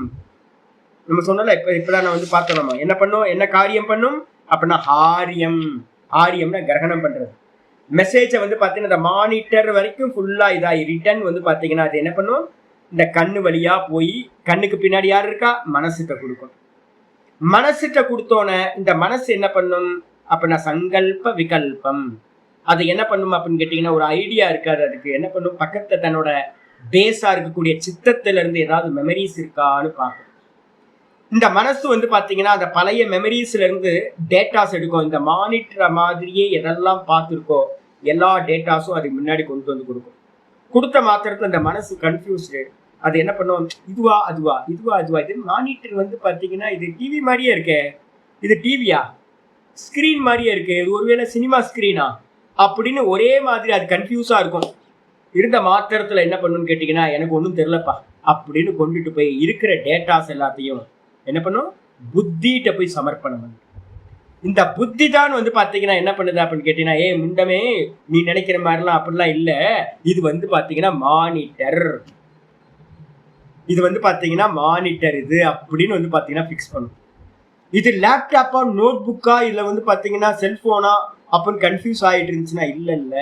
நம்ம சொன்னல இப்பதான் நான் வந்து பார்த்தோம். நம்ம என்ன பண்ணும், என்ன காரியம் பண்ணும் அப்படின்னா ஆரியம். ஆரியம்னா கிரகணம் பண்றது. மெசேஜை வந்து பார்த்தீங்கன்னா இந்த மானிட்டர் வரைக்கும் ஃபுல்லா இதாகி ரிட்டர்ன் வந்து பார்த்தீங்கன்னா அது என்ன பண்ணும், இந்த கண்ணு வழியா போய் கண்ணுக்கு பின்னாடி யார் இருக்கா, மனசுகிட்ட கொடுக்கும். மனசுகிட்ட கொடுத்தோன்னே இந்த மனசு என்ன பண்ணும் அப்படின்னா சங்கல்ப விகல்பம். அது என்ன பண்ணும் அப்படின்னு கேட்டீங்கன்னா ஒரு ஐடியா இருக்காது, அதுக்கு என்ன பண்ணும் பக்கத்துல தன்னோட பேஸா இருக்கக்கூடிய சித்தத்துல இருந்து ஏதாவது மெமரிஸ் இருக்கான்னு பார்க்கும். இந்த மனசு வந்து பாத்தீங்கன்னா அந்த பழைய மெமரிஸ்ல இருந்து டேட்டாஸ் எடுக்கும். இந்த மானிட்டர் மாதிரியே எதெல்லாம் பார்த்துருக்கோ எல்லா டேட்டாஸும் அதுக்கு முன்னாடி கொண்டு வந்து கொடுக்கும். கொடுத்த மாத்திரத்துல இந்த மனசு கன்ஃபியூஸ்டு. அது என்ன பண்ணுவோம், இதுவா அதுவா இதுவா அதுவா, இது மானிட்டர் வந்து பாத்தீங்கன்னா இது டிவி மாதிரியே இருக்கே, இது டிவியா, ஸ்கிரீன் மாதிரியே இருக்கு, இது ஒருவேளை சினிமா ஸ்கிரீனா அப்படின்னு ஒரே மாதிரி அது கன்ஃபியூஸா இருக்கும். இருந்த மாத்திரத்துல என்ன பண்ணுன்னு கேட்டீங்கன்னா எனக்கு ஒன்றும் தெரியலப்பா அப்படின்னு கொண்டுட்டு போய் இருக்கிற டேட்டாஸ் எல்லாத்தையும் என்ன பண்ணும், புத்திகிட்ட போய் சமர்ப்பணம் பண்ணு. இந்த புத்தி தான் வந்து பாத்தீங்கன்னா என்ன பண்ணுது அப்படின்னு கேட்டீங்கன்னா, முண்டமே நீ நினைக்கிற மாதிரிலாம் அப்படிலாம் இல்ல, இது வந்து பாத்தீங்கன்னா மானிட்டர், இது வந்து பாத்தீங்கன்னா மானிட்டர் இது அப்படின்னு வந்து பாத்தீங்கன்னா பிக்ஸ் பண்ணும். இது லேப்டாப்பா நோட் புக்கா இல்ல வந்து பாத்தீங்கன்னா செல்போனா அப்படின்னு கன்ஃபியூஸ் ஆயிட்டு இருந்துச்சுன்னா இல்ல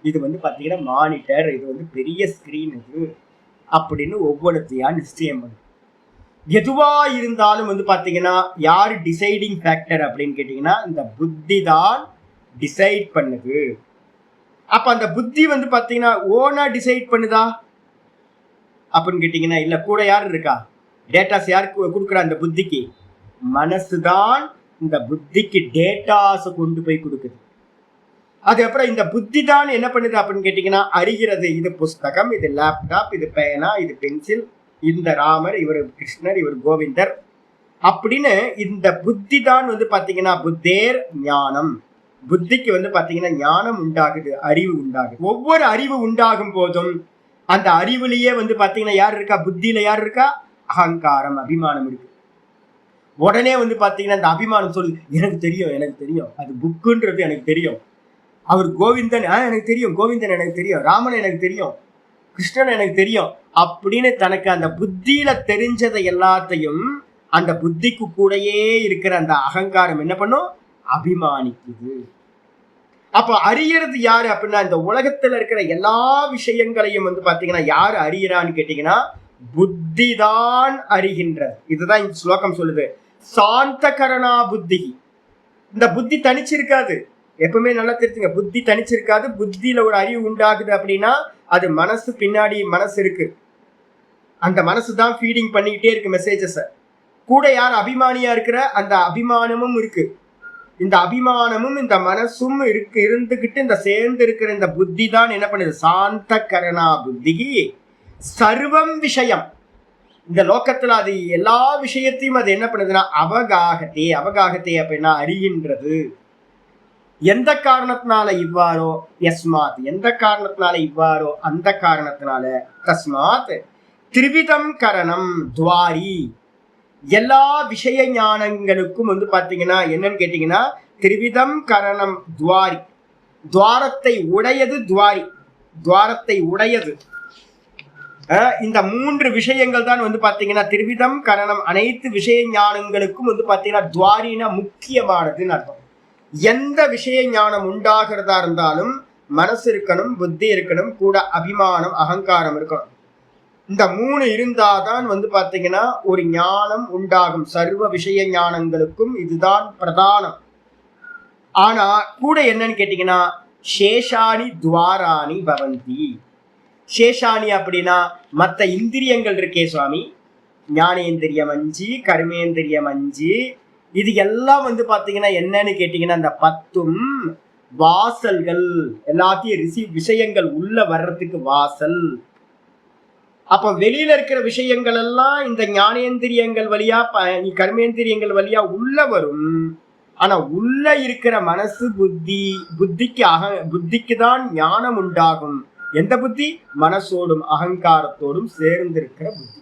இது வந்து பாத்தீங்கன்னா மானிட்டர், இது வந்து பெரிய ஸ்கிரீன் இது அப்படின்னு ஒவ்வொருத்தையா நிச்சயம் பண்ணும். எதுவா இருந்தாலும் வந்து பாத்தீங்கன்னா யாரு டிசைடிங் ஃபேக்டர் அப்படின்னு கேட்டீங்கன்னா இந்த புத்தி தான் டிசைட் பண்ணுது. அப்ப அந்த புத்தி வந்து பாத்தீங்கன்னா ஓனா டிசைட் பண்ணுதா அப்படின்னு கேட்டீங்கன்னா இல்ல, கூட யாரு இருக்கா, டேட்டாஸ் யாருக்கு கொடுக்குறா, அந்த புத்திக்கு மனசுதான் இந்த புத்திக்கு டேட்டாஸ் கொண்டு போய் கொடுக்குது. அதுக்கப்புறம் இந்த புத்தி தான் என்ன பண்ணுது அப்படின்னு கேட்டீங்கன்னா அறிகிறது. இது புஸ்தகம், இது லேப்டாப், இது பேனா, இது பென்சில், இந்த ராமர், இவர் கிருஷ்ணர், இவர் கோவிந்தர் அப்படின்னு இந்த புத்தி தான் வந்து பாத்தீங்கன்னா புத்தேர் ஞானம். புத்திக்கு வந்து பாத்தீங்கன்னா ஞானம் உண்டாகுது, அறிவு உண்டாகுது. ஒவ்வொரு அறிவு உண்டாகும் போதும் அந்த அறிவுலயே வந்து பாத்தீங்கன்னா யார் இருக்கா, புத்தியில யார் இருக்கா, அகங்காரம், அபிமானம் இருக்கு. உடனே வந்து பாத்தீங்கன்னா இந்த அபிமானம் சொல்லு, எனக்கு தெரியும் அது புக்குன்றது எனக்கு தெரியும், அவர் கோவிந்தன் எனக்கு தெரியும், கோவிந்தன் எனக்கு தெரியும், ராமன் எனக்கு தெரியும், கிருஷ்ணன் எனக்கு தெரியும் அப்படின்னு தனக்கு அந்த புத்தியில தெரிஞ்சதை எல்லாத்தையும் அந்த புத்திக்கு கூடயே இருக்கிற அந்த அகங்காரம் என்ன பண்ணும், அபிமானிக்குது. அப்ப அறியறது யாரு அப்படின்னா இந்த உலகத்துல இருக்கிற எல்லா விஷயங்களையும் வந்து பாத்தீங்கன்னா யாரு அறியறான்னு கேட்டீங்கன்னா புத்தி தான் அறிகின்றது. இதுதான் இந்த ஸ்லோகம் சொல்லுது, சாந்த கரணா புத்தி. இந்த புத்தி தனிச்சிருக்காது, எப்பவுமே நல்லா தெரிஞ்சுங்க, புத்தி தனிச்சிருக்காது. புத்தியில ஒரு அறிவு உண்டாகுது அப்படின்னா அது மனசு பின்னாடி மனசு இருக்கு, அந்த மனசு தான் ஃபீடிங் பண்ணிக்கிட்டே இருக்கு மெசேஜஸ். கூட யார் அபிமானியா இருக்கிற அந்த அபிமானமும் இருக்கு. இந்த அபிமானமும் இந்த மனசும் இருந்துகிட்டு இந்த சேர்ந்து இருக்கிற இந்த புத்தி தான் என்ன பண்ணுது, சாந்த கரணா புத்தி சர்வம் விஷயம். இந்த லோகத்துல அது எல்லா விஷயத்தையும் அது என்ன பண்ணுதுன்னா அவகாகத்தே. அவகாகத்தே அப்படின்னா அறிகின்றது. எந்த காரணத்தினால இவ்வாறோ, யஸ்மாத் எந்த காரணத்தினால இவ்வாறோ அந்த காரணத்தினால, தஸ்மாத் திரிவிதம் கரணம் துவாரி. எல்லா விஷய ஞானங்களுக்கும் வந்து பாத்தீங்கன்னா என்னன்னு கேட்டீங்கன்னா திரிவிதம் கரணம் துவாரி. துவாரத்தை உடையது துவாரி, துவாரத்தை உடையது. இந்த மூன்று விஷயங்கள் தான் வந்து பாத்தீங்கன்னா திரிவிதம் கரணம். அனைத்து விஷய ஞானங்களுக்கும் வந்து பாத்தீங்கன்னா துவாரினா முக்கியமானதுன்னு அர்த்தம். எந்த விஷய ஞானம் உண்டாகிறதா இருந்தாலும் மனசு இருக்கணும், புத்தி இருக்கணும், கூட அபிமானம் அகங்காரம் இருக்கணும். இந்த மூணு இருந்தாதான் வந்து பாத்தீங்கன்னா ஒரு ஞானம் உண்டாகும். சர்வ விஷய ஞானங்களுக்கும் இதுதான் பிரதானம். ஆனா கூட என்னன்னு கேட்டீங்கன்னா சேஷாணி துவாராணி பவந்தி. சேஷாணி அப்படின்னா மற்ற இந்திரியங்கள் இருக்கே சுவாமி, ஞானேந்திரியம் 5, கர்மேந்திரியம் 5, இது எல்லாம் வந்து பாத்தீங்கன்னா என்னன்னு கேட்டீங்கன்னா அந்த 10 வாசல்கள், எல்லாத்தையும் விஷயங்கள் உள்ள வர்றதுக்கு வாசல். அப்ப வெளியில இருக்கிற விஷயங்கள் எல்லாம் இந்த ஞானேந்திரியங்கள் வழியா கர்மேந்திரியங்கள் வழியா உள்ள வரும். ஆனா உள்ள இருக்கிற மனசு புத்திக்கு தான் ஞானம் உண்டாகும். எந்த புத்தி, மனசோடும் அகங்காரத்தோடும் சேர்ந்திருக்கிற புத்தி.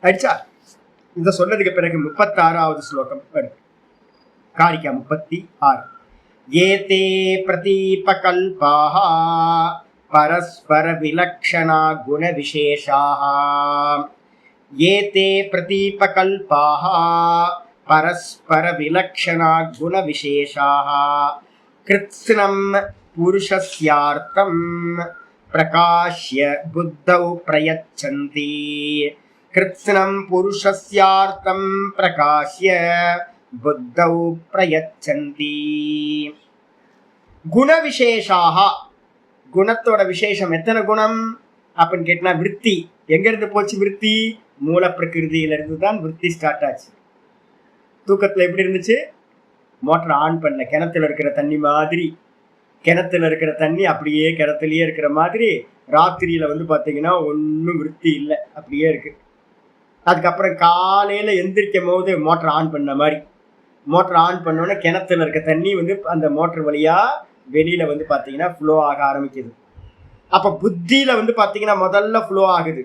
அடிச்சா இத சொன்னதுக்கு பிறகு 36வது ஸ்லோகம் வருது, காரிக்கா 36. ஏதே பிரதீபகல்பாஹ பரஸ்பர விலக்ஷணா குண விசேஷாः ஏதே பிரதீபகல்பாः பரஸ்பர விலக்ஷணா குண விசேஷாः கிருத்ஸ்னம் புருஷஸ்யார்த்தம் பிரகாஷ்ய புத்தௌ பிரயச்சந்தி. கிருத்ஸ்னம் புருஷஸ்யார்த்தம் பிரகாஷ்ய புத்தௌ பிரயச்சந்தி. குண விசேஷாக, குணத்தோட விசேஷம் எத்தனை குணம் அப்படின்னு கேட்டா விற்பி எங்க இருந்து போச்சு? விற்பி மூல பிரகிருதியில இருந்து தான் விற்பி ஸ்டார்ட் ஆச்சு. தூக்கத்துல எப்படி இருந்துச்சு? மோட்டர் ஆன் பண்ணல, கிணத்துல இருக்கிற தண்ணி மாதிரி, கிணத்துல இருக்கிற தண்ணி அப்படியே கிணத்துலயே இருக்கிற மாதிரி ராத்திரியில வந்து பாத்தீங்கன்னா ஒன்றும் விற்பி இல்லை, அப்படியே இருக்கு. அதுக்கப்புறம் காலையில எந்திரிக்கும் போது மோட்டர் ஆன் பண்ண மாதிரி, மோட்டர் ஆன் பண்ணோன்னே கிணத்துல இருக்க தண்ணி வந்து அந்த மோட்டர் வழியா வெளியில வந்து பாத்தீங்கன்னா ஃப்ளோ ஆக ஆரம்பிக்குது. அப்ப புத்தியில வந்து பாத்தீங்கன்னா முதல்ல ஃப்ளோ ஆகுது.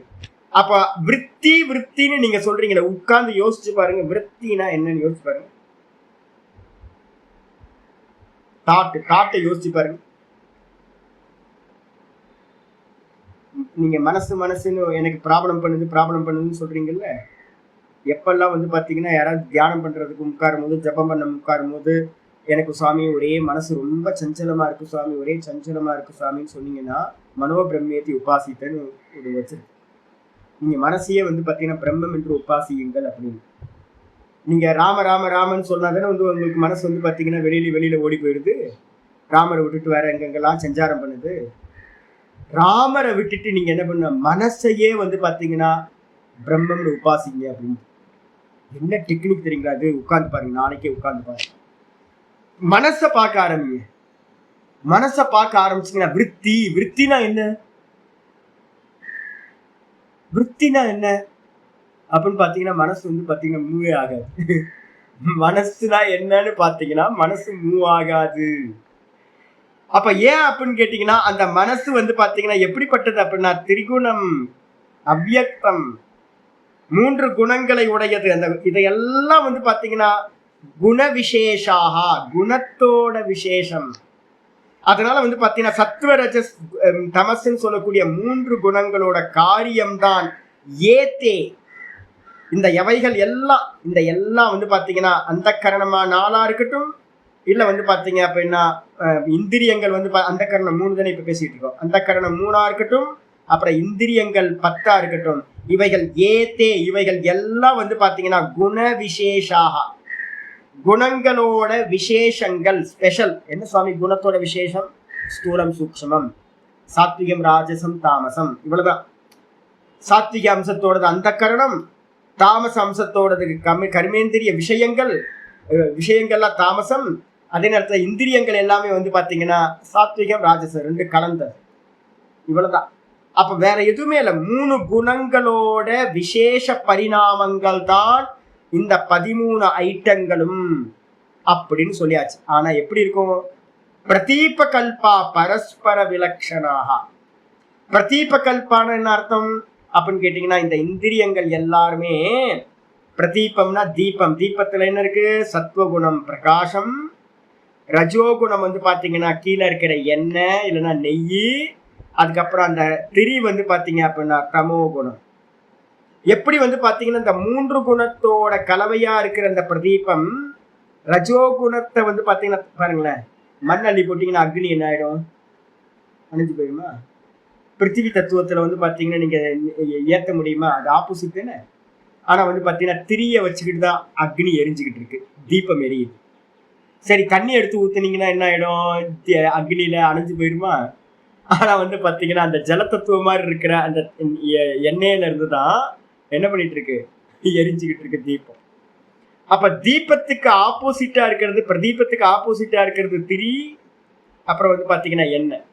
அப்ப விற்பி விற்பின்னு நீங்க சொல்றீங்களே, உட்கார்ந்து யோசிச்சு பாருங்க, விற்பினா என்னன்னு யோசிச்சு பாருங்க. தாட்டை யோசிச்சு பாருங்க. நீங்க மனசுன்னு எனக்கு ப்ராப்ளம் பண்ணுதுன்னு சொல்றீங்கல்ல, எப்பெல்லாம் வந்து பாத்தீங்கன்னா யாராவது தியானம் பண்றதுக்கு உட்காரும் போது, ஜபம் பண்ண உட்காரும் போது, எனக்கு சுவாமி ஒரே மனசு ரொம்ப சஞ்சலமா இருக்கு சுவாமி, ஒரே சஞ்சலமா இருக்கு சுவாமின்னு சொன்னீங்கன்னா மனோபிரம்மேதி உபாசித்தன்னு ஒரு வச்சிருக்கு. நீங்க மனசையே வந்து பாத்தீங்கன்னா பிரம்மம் என்று உபாசியுங்கள் அப்படின்னு. நீங்க ராமன்னு சொன்னாதானே வந்து உங்களுக்கு மனசு வந்து பாத்தீங்கன்னா வெளியில ஓடி போயிடுது. ராமரை விட்டுட்டு வேற எங்கெங்கெல்லாம் சஞ்சாரம் பண்ணுது. ராமரை விட்டுட்டு நீங்க என்ன பண்ண, மனசையே வந்து பாத்தீங்கன்னா பிரம்மம்னு உபாசிங்க அப்படின்னு. என்ன டெக்னிக் தெரியுங்களா? அது உட்கார்ந்து பாருங்க, நாளைக்கே உட்கார்ந்து பாருங்க. மனசை பார்க்க ஆரம்பிங்க. மனசை பார்க்க ஆரம்பிச்சீங்கன்னா விற்த்தினா என்ன, விற்த்தினா என்ன அப்படின்னு பாத்தீங்கன்னா மனசு வந்து பாத்தீங்கன்னா மூவே ஆகாது. மனசுனா என்னன்னு பாத்தீங்கன்னா மனசு மூவ் ஆகாது. அப்ப ஏன் அப்படின்னு கேட்டீங்கன்னா, அந்த மனசு வந்து பாத்தீங்கன்னா எப்படிப்பட்டது அப்படின்னா திரிகுணம், அவ்யக்தம், 3 குணங்களை உடையது. அந்த இதையெல்லாம் வந்து பாத்தீங்கன்னா குண விசேஷாக, குணத்தோட விசேஷம். அதனால வந்து பாத்தீங்கன்னா சத்வ ரஜஸ் தமசுன்னு சொல்லக்கூடிய 3 குணங்களோட காரியம்தான் ஏத்தே. இந்த எவைகள் எல்லாம், இந்த எல்லாம் வந்து பாத்தீங்கன்னா அந்த கரணமா 4ஆ இருக்கட்டும், இல்ல வந்து பாத்தீங்க அப்படின்னா இந்திரியங்கள் வந்து அந்த கரணம் 3 தானே இப்ப பேசிட்டு இருக்கோம், அந்த கரணம் 3ஆ இருக்கட்டும், அப்புறம் இந்திரியங்கள் 10ஆ இருக்கட்டும், இவைகள் ஏத்தே, இவைகள் எல்லாம் வந்து பாத்தீங்கன்னா குண விசேஷாக, குணங்களோட விசேஷங்கள், ஸ்பெஷல். என்ன சுவாமி குணத்தோட விசேஷம்? ஸ்தூலம் சூக்ஷ்மம், சாத்விகம் ராஜசம் தாமசம், இவ்வளவுதான். சாத்விக அம்சத்தோடது அந்த கரணம், தாமச அம்சத்தோடது கர்மேந்திரிய விஷயங்கள்லாம் தாமசம். அதே நேரத்தில் இந்திரியங்கள் எல்லாமே வந்து பாத்தீங்கன்னா சாத்விகம் ராஜசம் 2 கலந்தது, இவ்வளவுதான். அப்ப வேற எதுவுமே இல்லை. 3 குணங்களோட விசேஷ பரிணாமங்கள் தான் இந்த 13 ஐட்டங்களும் அப்படின்னு சொல்லியாச்சு. ஆனா எப்படி இருக்கும்? பிரதீப கல்பா பரஸ்பர விலக்ஷணாக. பிரதீப கல்பான என்ன அர்த்தம் அப்படின்னு கேட்டீங்கன்னா, இந்த இந்திரியங்கள் எல்லாருமே பிரதீபம்னா தீபம். தீபத்துல என்ன இருக்கு? சத்வகுணம் பிரகாசம், ரஜோகுணம் வந்து பாத்தீங்கன்னா கீழே இருக்கிற எண்ணெய் இல்லைன்னா நெய், அதுக்கப்புறம் அந்த திரி வந்து பாத்தீங்க அப்படின்னா தமோ குணம். எப்படி வந்து பாத்தீங்கன்னா இந்த 3 குணத்தோட கலவையா இருக்கிற அந்த பிரதீபம், ரஜோகுணத்தை வந்து பாத்தீங்கன்னா பாருங்களேன், மண் அள்ளி போட்டீங்கன்னா அக்னி என்ன ஆயிடும்? அணிஞ்சு போயிடுமா? பிருத்திவி தத்துவத்துல வந்து பாத்தீங்கன்னா நீங்க ஏத்த முடியுமா? அது ஆப்போசிட் தானே. ஆனா வந்து பாத்தீங்கன்னா திரிய வச்சுக்கிட்டு தான் அக்னி எரிஞ்சுக்கிட்டு இருக்கு, தீபம் எரியுது. சரி, தண்ணி எடுத்து ஊத்துனீங்கன்னா என்ன ஆயிடும்? அக்னியில அணைஞ்சு போயிடுமா? ஆனா வந்து பாத்தீங்கன்னா அந்த ஜலத்தத்துவம் மாதிரி இருக்கிற அந்த எண்ணெயில இருந்துதான் என்ன பண்ணிட்டு இருக்கு? எரிஞ்சுக்கிட்டு இருக்கு தீபம். அப்ப தீபத்துக்கு ஆப்போசிட்டா இருக்கிறது, பிரதீபத்துக்கு ஆப்போசிட்டா இருக்கிறது திரி, அப்புறம் வந்து பாத்தீங்கன்னா எண்ணெய்.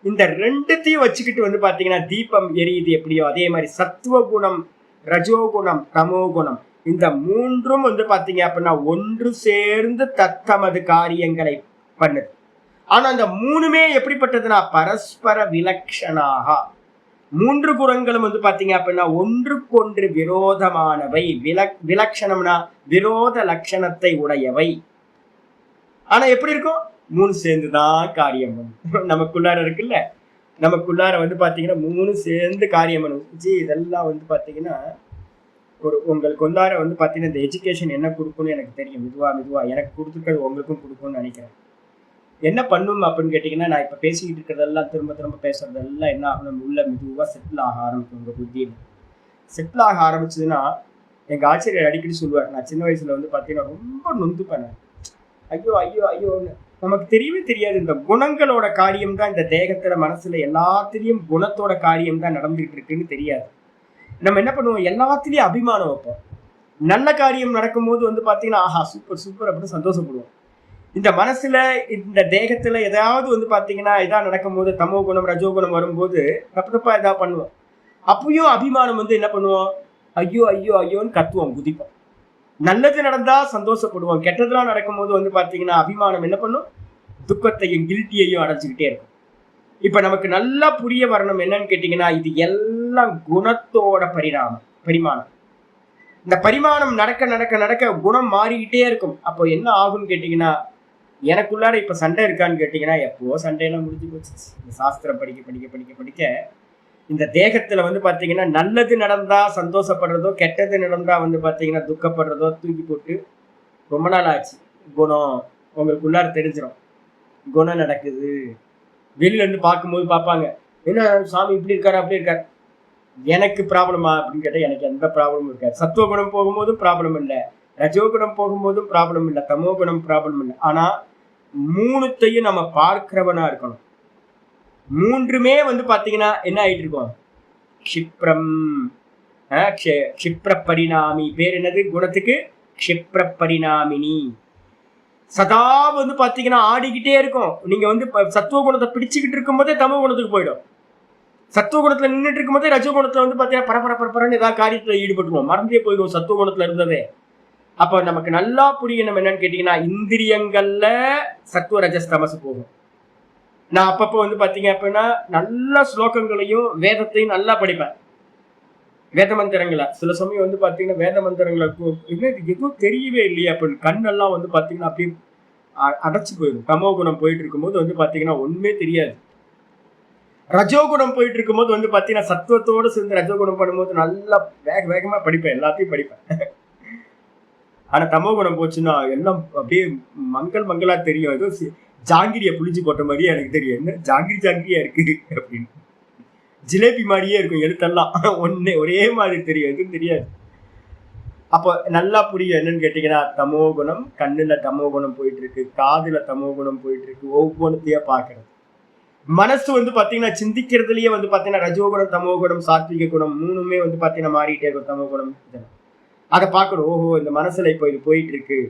இந்த 2த்தையும் வச்சுக்கிட்டு வந்து பாத்தீங்கன்னா தீபம் எரியுது எப்படியோ அதே மாதிரி சத்துவகுணம், ரஜோகுணம், தமோகுணம், இந்த 3ம் வந்து பாத்தீங்க அப்படின்னா ஒன்று சேர்ந்து தத்தமது காரியங்களை பண்ணுது. ஆனா அந்த 3மே எப்படிப்பட்டதுன்னா பரஸ்பர விலக்ஷணாக. 3 குணங்களும் வந்து பாத்தீங்க அப்படின்னா ஒன்றுக்கொன்று விரோதமானவை. விலக்ஷணம்னா விரோத லட்சணத்தை உடையவை. ஆனா எப்படி இருக்கும்? 3 சேர்ந்துதான் காரியம் நமக்குள்ளார இருக்குல்ல. நமக்குள்ளார வந்து பாத்தீங்கன்னா 3 சேர்ந்து காரியம் பண்ணுச்சு. இதெல்லாம் வந்து பாத்தீங்கன்னா உங்களுக்கு உள்ளார வந்து பாத்தீங்கன்னா இந்த எஜுகேஷன் என்ன கொடுக்கும்னு எனக்கு தெரியும். மெதுவா எனக்கு கொடுத்துருக்கிறது உங்களுக்கும் கொடுக்கும்னு நினைக்கிறேன். என்ன பண்ணும் அப்படின்னு கேட்டீங்கன்னா, நான் இப்ப பேசிக்கிட்டு இருக்கிறதெல்லாம் திரும்ப பேசுறதெல்லாம் என்ன ஆகணும், உள்ள மெதுவா செட்டில் ஆக ஆரம்பிக்கும் உங்க புத்தியில. செட்டில் ஆக ஆரம்பிச்சதுன்னா, எங்க ஆசிரியர் அடிக்கடி சொல்லுவார், நான் சின்ன வயசுல வந்து பாத்தீங்கன்னா ரொம்ப நொந்துப்பேன். ஐயோன்னு நமக்கு தெரியவே தெரியாது. இந்த குணங்களோட காரியம் தான் இந்த தேகத்துல மனசுல எல்லாத்திலையும் குணத்தோட காரியம் தான் நடந்துகிட்டு இருக்குன்னு தெரியாது. நம்ம என்ன பண்ணுவோம், எல்லாத்திலையும் அபிமானம் வைப்போம். நல்ல காரியம் நடக்கும்போது வந்து பாத்தீங்கன்னா ஆஹா சூப்பர் அப்படின்னு சந்தோஷப்படுவோம். இந்த மனசுல இந்த தேகத்துல ஏதாவது வந்து பாத்தீங்கன்னா இதா நடக்கும்போது தமோ குணம் ரஜோ குணம் வரும்போது தப்பா ஏதாவது பண்ணுவோம். அப்பயும் அபிமானம் வந்து என்ன பண்ணுவோம், ஐயோன்னு கத்துவோம், குதிப்போம். நல்லது நடந்தா சந்தோஷப்படுவோம். கெட்டதெல்லாம் நடக்கும்போது வந்து பாத்தீங்கன்னா அபிமானம் என்ன பண்ணும், துக்கத்தையும் கில்ட்டியையும் அடைஞ்சுக்கிட்டே இருக்கும். இப்ப நமக்கு நல்லா புரிய வரணும் என்னன்னு கேட்டீங்கன்னா, இது எல்லாம் குணத்தோட பரிமாணம். இந்த பரிமாணம் நடக்க குணம் மாறிக்கிட்டே இருக்கும். அப்போ என்ன ஆகும்னு கேட்டீங்கன்னா, எனக்குள்ளார இப்ப சண்டை இருக்கான்னு கேட்டீங்கன்னா, எப்போ சண்டையெல்லாம் முடிஞ்சு போச்சு. இந்த சாஸ்திரம் படிக்க இந்த தேகத்துல வந்து பாத்தீங்கன்னா நல்லது நடந்தா சந்தோஷப்படுறதோ, கெட்டது நடந்தா வந்து பாத்தீங்கன்னா துக்கப்படுறதோ தூக்கி போட்டு ரொம்ப நாள் ஆச்சு. குணம் உங்களுக்குள்ளார தெரிஞ்சிடும். குணம் நடக்குது. வெளியில இருந்து பார்க்கும்போது பார்ப்பாங்க, என்ன சாமி இப்படி இருக்காரு அப்படி இருக்காரு. எனக்கு ப்ராப்ளமா அப்படின்னு கேட்டா எனக்கு எந்த ப்ராப்ளமும் இருக்காது. சத்துவகுணம் போகும்போதும் ப்ராப்ளம் இல்லை, ரஜோகுணம் போகும்போதும் ப்ராப்ளம் இல்லை, தமோ குணம் ப்ராப்ளம் இல்லை. ஆனா 3த்தையும் நம்ம பார்க்கிறவனா இருக்கணும். 3மே வந்து பாத்தீங்கன்னா என்ன ஆயிட்டு இருக்கோம், க்ஷிப்ரம் க்ஷிப்ர பரிணாமி. பேர் என்னது குணத்துக்கு, க்ஷிப்ர பரிணாமினி. சதா வந்து பாத்தீங்கன்னா ஆடிக்கிட்டே இருக்கும். நீங்க வந்து சத்துவ குணத்தை பிடிச்சுக்கிட்டு இருக்கும் போதே தமோ குணத்துக்கு போயிடும். சத்துவ குணத்துல நின்றுட்டு இருக்கும் போதே ரஜோ குணத்துல வந்து பாத்தீங்கன்னா பரபரன்னு ஏதாவது காரியத்துல ஈடுபட்டுருவோம், மறந்தே போயிடுவோம் சத்துவ குணத்துல இருந்ததே. அப்ப நமக்கு நல்லா புரியணும் என்னன்னு கேட்டீங்கன்னா, இந்திரியங்கள்ல சத்துவ ரஜஸ் தமசு போகும். நான் அப்பப்போ வந்து பாத்தீங்க அப்படின்னா நல்ல ஸ்லோகங்களையும் வேதத்தையும் நல்லா படிப்பேன். வேத மந்திரங்களை சில சமயம் வந்து பாத்தீங்கன்னா வேத மந்திரங்களை எதுவும் தெரியவே இல்லையா அப்படின்னு கண்ணெல்லாம் வந்து பாத்தீங்கன்னா அப்படியே அடைச்சு போயிடும். தமோ குணம் போயிட்டு இருக்கும்போது வந்து பாத்தீங்கன்னா ஒண்ணுமே தெரியாது. ரஜோகுணம் போயிட்டு இருக்கும்போது வந்து பாத்தீங்கன்னா சத்துவத்தோடு சேர்ந்து ரஜோகுணம் பண்ணும்போது நல்லா வேகமா படிப்பேன், எல்லாத்தையும் படிப்பேன். ஆனா தமோ குணம் போச்சுன்னா எல்லாம் அப்படியே மங்களா தெரியும். ஏதோ ஜாங்கிரியை புளிஞ்சு போட்ட மாதிரியே எனக்கு தெரியும். என்ன ஜாங்கிரியா இருக்கு அப்படின்னு. ஜிலேபி மாதிரியே இருக்கும் எழுத்தெல்லாம், ஒரே மாதிரி தெரியும், எதுவும் தெரியாது. அப்போ நல்லா புரியும் என்னன்னு கேட்டீங்கன்னா, தமோ குணம் கண்ணுல தமோ குணம் போயிட்டு இருக்கு, காதுல தமோ குணம் போயிட்டு இருக்கு, ஒவ்வொன்றுத்தையா பாக்குறது. மனசு வந்து பாத்தீங்கன்னா சிந்திக்கிறதுலயே வந்து பாத்தீங்கன்னா ரஜோகுணம் தமோ குணம் சாத்விக குணம் 3மே வந்து பாத்தீங்கன்னா மாறிட்டே இருக்கும். தமோ குணம் அதை பார்க்கணும். ஓஹோ இந்த மனசுல இப்போ இது போயிட்டு இருக்கு.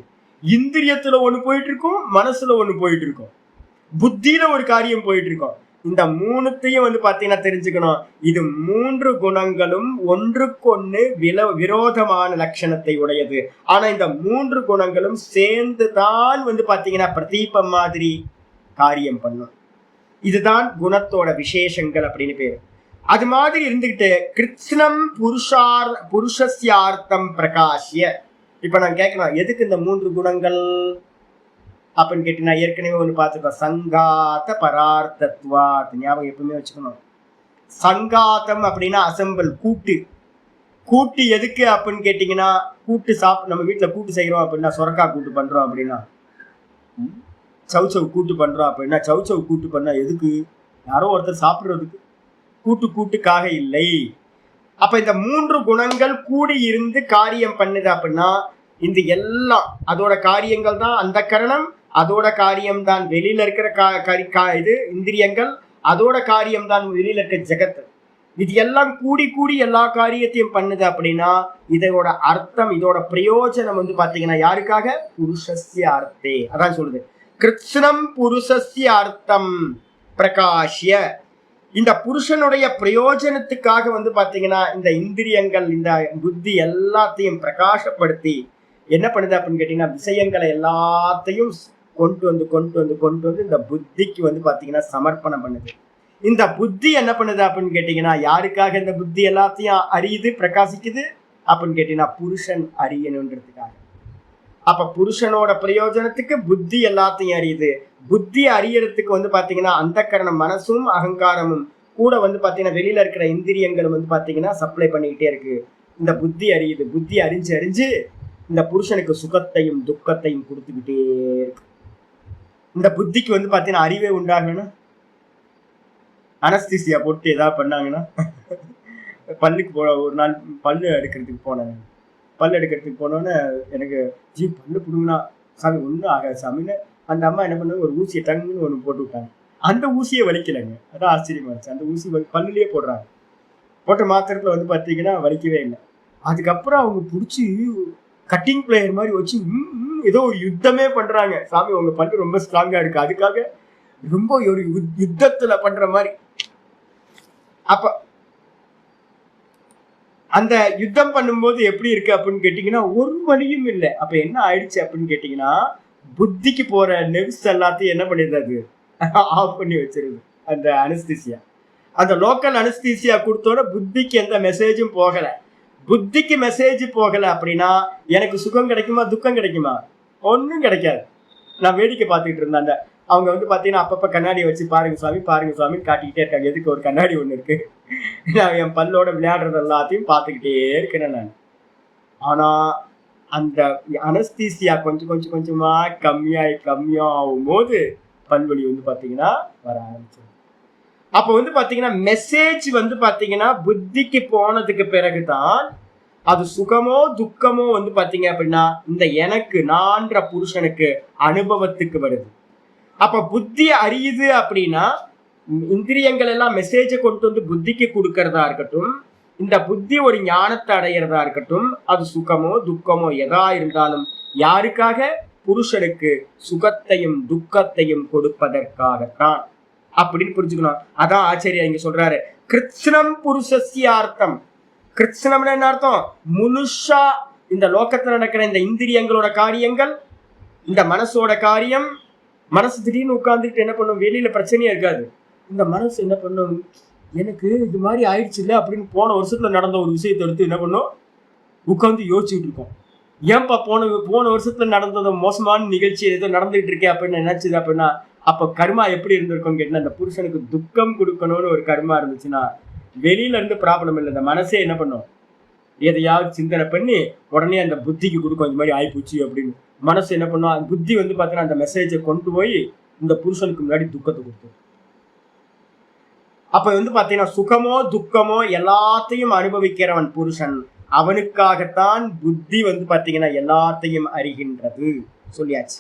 இந்திரியத்துல ஒண்ணு போயிட்டு இருக்கும், மனசுல ஒண்ணு போயிட்டு இருக்கும், புத்தியில ஒரு காரியம் போயிட்டு இருக்கும். இந்த 3த்தையும் வந்து பாத்தீங்கன்னா தெரிஞ்சுக்கணும். இது 3 குணங்களும் ஒன்றுக்கொன்னு விரோதமான லட்சணத்தை உடையது. ஆனா இந்த 3 குணங்களும் சேர்ந்துதான் வந்து பாத்தீங்கன்னா பிரதீபம் மாதிரி காரியம் பண்ணும். இதுதான் குணத்தோட விசேஷங்கள் அப்படின்னு பேரு. அது மாதிரி இருந்துகிட்டு கிருத்னம் புருஷஸ்யார்த்தம் பிரகாஷ்ய. இப்ப நான் கேட்கணும், எதுக்கு இந்த 3 குணங்கள் அப்படின்னு கேட்டீங்கன்னா, ஏற்கனவே ஒண்ணு பார்த்துக்கோம், சங்காத பரார்த்தத்வா. ஞாபகம் எப்பவுமே வச்சுக்கணும். சங்காத்தம் அப்படின்னா அசம்பிள், கூட்டு எதுக்கு அப்படின்னு கேட்டீங்கன்னா, கூட்டு நம்ம வீட்டுல கூட்டு செய்யறோம் அப்படின்னா, சொரக்காய் கூட்டு பண்றோம் அப்படின்னா, சவுச்சவு கூட்டு பண்றோம் அப்படின்னா, சவுச்சவு கூட்டு பண்ணா எதுக்கு, யாரோ ஒருத்தர் சாப்பிடுறதுக்கு. கூட்டுக்காக இல்லை. அப்ப இந்த 3 குணங்கள் கூடி இருந்து காரியம் பண்ணுது அப்படின்னா, இந்த எல்லாம் அதோட காரியங்கள் தான் அந்த கரணம், அதோட காரியம் தான் வெளியில இருக்கிற இது இந்திரியங்கள், அதோட காரியம் தான் வெளியில இருக்க ஜெகத்து. இது எல்லாம் கூடி எல்லா காரியத்தையும் பண்ணுது அப்படின்னா, இதோட அர்த்தம், இதோட பிரயோஜனம் வந்து பாத்தீங்கன்னா யாருக்காக, புருஷஸ்ய அர்த்தே. அதான் சொல்லுது, கிருத்னம் புருஷஸ்ய அர்த்தம் பிரகாஷ்ய. இந்த புருஷனுடைய பிரயோஜனத்துக்காக வந்து பாத்தீங்கன்னா இந்த இந்திரியங்கள் இந்த புத்தி எல்லாத்தையும் பிரகாசப்படுத்தி என்ன பண்ணுது அப்படின்னு கேட்டீங்கன்னா, விஷயங்களை எல்லாத்தையும் கொண்டு வந்து இந்த புத்திக்கு வந்து பாத்தீங்கன்னா சமர்ப்பணம் பண்ணுது. இந்த புத்தி என்ன பண்ணுது அப்படின்னு கேட்டீங்கன்னா, யாருக்காக இந்த புத்தி எல்லாத்தையும் அறியுது, பிரகாசிக்குது அப்படின்னு கேட்டீங்கன்னா, புருஷன் அறியணுன்றதுக்காக. அப்ப புருஷனோட பிரயோஜனத்துக்கு புத்தி எல்லாத்தையும் அறியுது. புத்தி அறியறதுக்கு வந்து பாத்தீங்கன்னா அந்த கரணம் மனசும் அகங்காரமும் கூட வந்து பாத்தீங்கன்னா வெளியில இருக்கிற இந்திரியங்கள் வந்து பாத்தீங்கன்னா சப்ளை பண்ணிக்கிட்டே இருக்கு. இந்த புத்தி அறியுது. புத்தி அறிஞ்சு அறிஞ்சு இந்த புருஷனுக்கு சுகத்தையும் துக்கத்தையும் கொடுத்துக்கிட்டே இருக்கு. இந்த புத்திக்கு வந்து பாத்தீங்கன்னா அறிவே உண்டாகணும். அனஸ்தீசியா போட்டு ஏதாவது பண்ணாங்கன்னா பல்லுக்கு ஒரு நாள் பல்லு எடுக்கிறதுக்கு போனேன். பல்லு எடுக்கிறதுக்கு போனோன்னே எனக்கு பல்லு பிடுங்கினா சாமி ஒன்றும் ஆகாது சாமின்னு அந்த அம்மா என்ன பண்ணாங்க, ஒரு ஊசியை டங்குன்னு ஒன்று போட்டு விட்டாங்க. அந்த ஊசியை வலிக்கலைங்க. அதான் ஆச்சரியமா இருந்துச்சு. அந்த ஊசி பல்லுலேயே போடுறாங்க. போட்ட மாத்திரத்தில் வந்து பார்த்தீங்கன்னா வலிக்கவே இல்லை. அதுக்கப்புறம் அவங்க பிடிச்சி கட்டிங் பிளேயர் மாதிரி வச்சு ஏதோ ஒரு யுத்தமே பண்றாங்க. சாமி உங்க பல்லு ரொம்ப ஸ்ட்ராங்கா இருக்கு, அதுக்காக ரொம்ப ஒரு யுத்தத்துல பண்ற மாதிரி. அப்ப அந்த யுத்தம் பண்ணும்போது எப்படி இருக்கு அப்படின்னு கேட்டீங்கன்னா ஒரு வழியும் இல்லை. அப்ப என்ன ஆயிடுச்சு அப்படின்னு கேட்டீங்கன்னா புத்திக்கு போற நெவ்ஸ் எல்லாத்தையும் என்ன பண்ணிடுறது, ஆஃப் பண்ணி வச்சிருது அந்த அனஸ்தீசியா. அந்த லோக்கல் அனஸ்தீசியா கொடுத்தோட புத்திக்கு எந்த மெசேஜும் போகல. புத்திக்கு மெசேஜ் போகல அப்படின்னா எனக்கு சுகம் கிடைக்குமா துக்கம் கிடைக்குமா? ஒன்றும் கிடைக்காது. நான் வேடிக்கை பார்த்துக்கிட்டு இருந்தேன். அந்த அவங்க வந்து பார்த்தீங்கன்னா அப்பப்போ கண்ணாடியை வச்சு பாருங்க சுவாமின்னு காட்டிக்கிட்டே இருக்காங்க. எதுக்கு ஒரு கண்ணாடி ஒன்று இருக்கு, நான் என் பல்லோட விளையாடுறது எல்லாத்தையும் பார்த்துக்கிட்டே இருக்கிறேன் நான். ஆனால் அந்த அனஸ்தீசியா கொஞ்சம் கொஞ்சமா கம்மியாகும் போது பல்வலி வந்து பார்த்தீங்கன்னா வர ஆரம்பிச்சு. அப்போ வந்து பார்த்தீங்கன்னா மெசேஜ் வந்து பார்த்தீங்கன்னா புத்திக்கு போனதுக்கு பிறகுதான் அது சுகமோ துக்கமோ வந்து பார்த்தீங்க அப்படின்னா இந்த எனக்கு நான்ற புருஷனுக்கு அனுபவத்துக்கு வருது. அப்ப புத்தி அறியுது அப்படின்னா இந்திரியங்கள் எல்லாம் மெசேஜை கொண்டு வந்து புத்திக்கு கொடுக்கறதா இருக்கட்டும், இந்த புத்தி ஒரு ஞானத்தை அடையிறதா இருக்கட்டும், அது சுகமோ துக்கமோ எதா இருந்தாலும் யாருக்காக? புருஷனுக்கு சுகத்தையும் துக்கத்தையும் கொடுப்பதற்காகத்தான் அப்படின்னு புரிஞ்சுக்கணும். அதான் ஆச்சரியா இங்க சொல்றாரு, கிருஷ்ணம் புருஷஸ்யார்த்தம். கிருஷ்ணம்னு என்ன அர்த்தம்? முழுஷா இந்த லோகத்துல நடக்கிற இந்த இந்திரியங்களோட காரியங்கள், இந்த மனசோட காரியம். மனசு திடீர்னு உட்கார்ந்துட்டு என்ன பண்ணும், வெளியில பிரச்சனையே இருக்காது. இந்த மனசு என்ன பண்ணும், எனக்கு இது மாதிரி ஆயிடுச்சு இல்லை அப்படின்னு போன வருஷத்துல நடந்த ஒரு விஷயத்தை எடுத்து என்ன பண்ணும், உட்காந்து யோசிச்சுட்டு இருக்கோம். ஏன்பா போன வருஷத்துல நடந்தது மோசமான நிகழ்ச்சி ஏதோ நடந்துகிட்டு இருக்கே அப்படின்னு நினைச்சது அப்படின்னா அப்ப கர்மா எப்படி இருந்திருக்கும்னு கேட்டீங்கன்னா, அந்த புருஷனுக்கு துக்கம் கொடுக்கணும்னு ஒரு கர்மா இருந்துச்சுன்னா வெளியில இருந்து ப்ராப்ளம் இல்லை. இந்த மனசே என்ன பண்ணும், எதையாவது சிந்தனை பண்ணி உடனே அந்த புத்திக்கு கொடுக்கும், இந்த மாதிரி ஆயிப்போச்சு அப்படின்னு. மனசு என்ன பண்ணும், புத்தி வந்து பார்த்தீங்கன்னா அந்த மெசேஜை கொண்டு போய் இந்த புருஷனுக்கு முன்னாடி துக்கத்தை கொடுக்கும். அப்ப வந்து பார்த்தீங்கன்னா சுகமோ துக்கமோ எல்லாத்தையும் அனுபவிக்கிறவன் புருஷன். அவனுக்காகத்தான் புத்தி வந்து பார்த்தீங்கன்னா எல்லாத்தையும் அறிகின்றது சொல்லியாச்சு.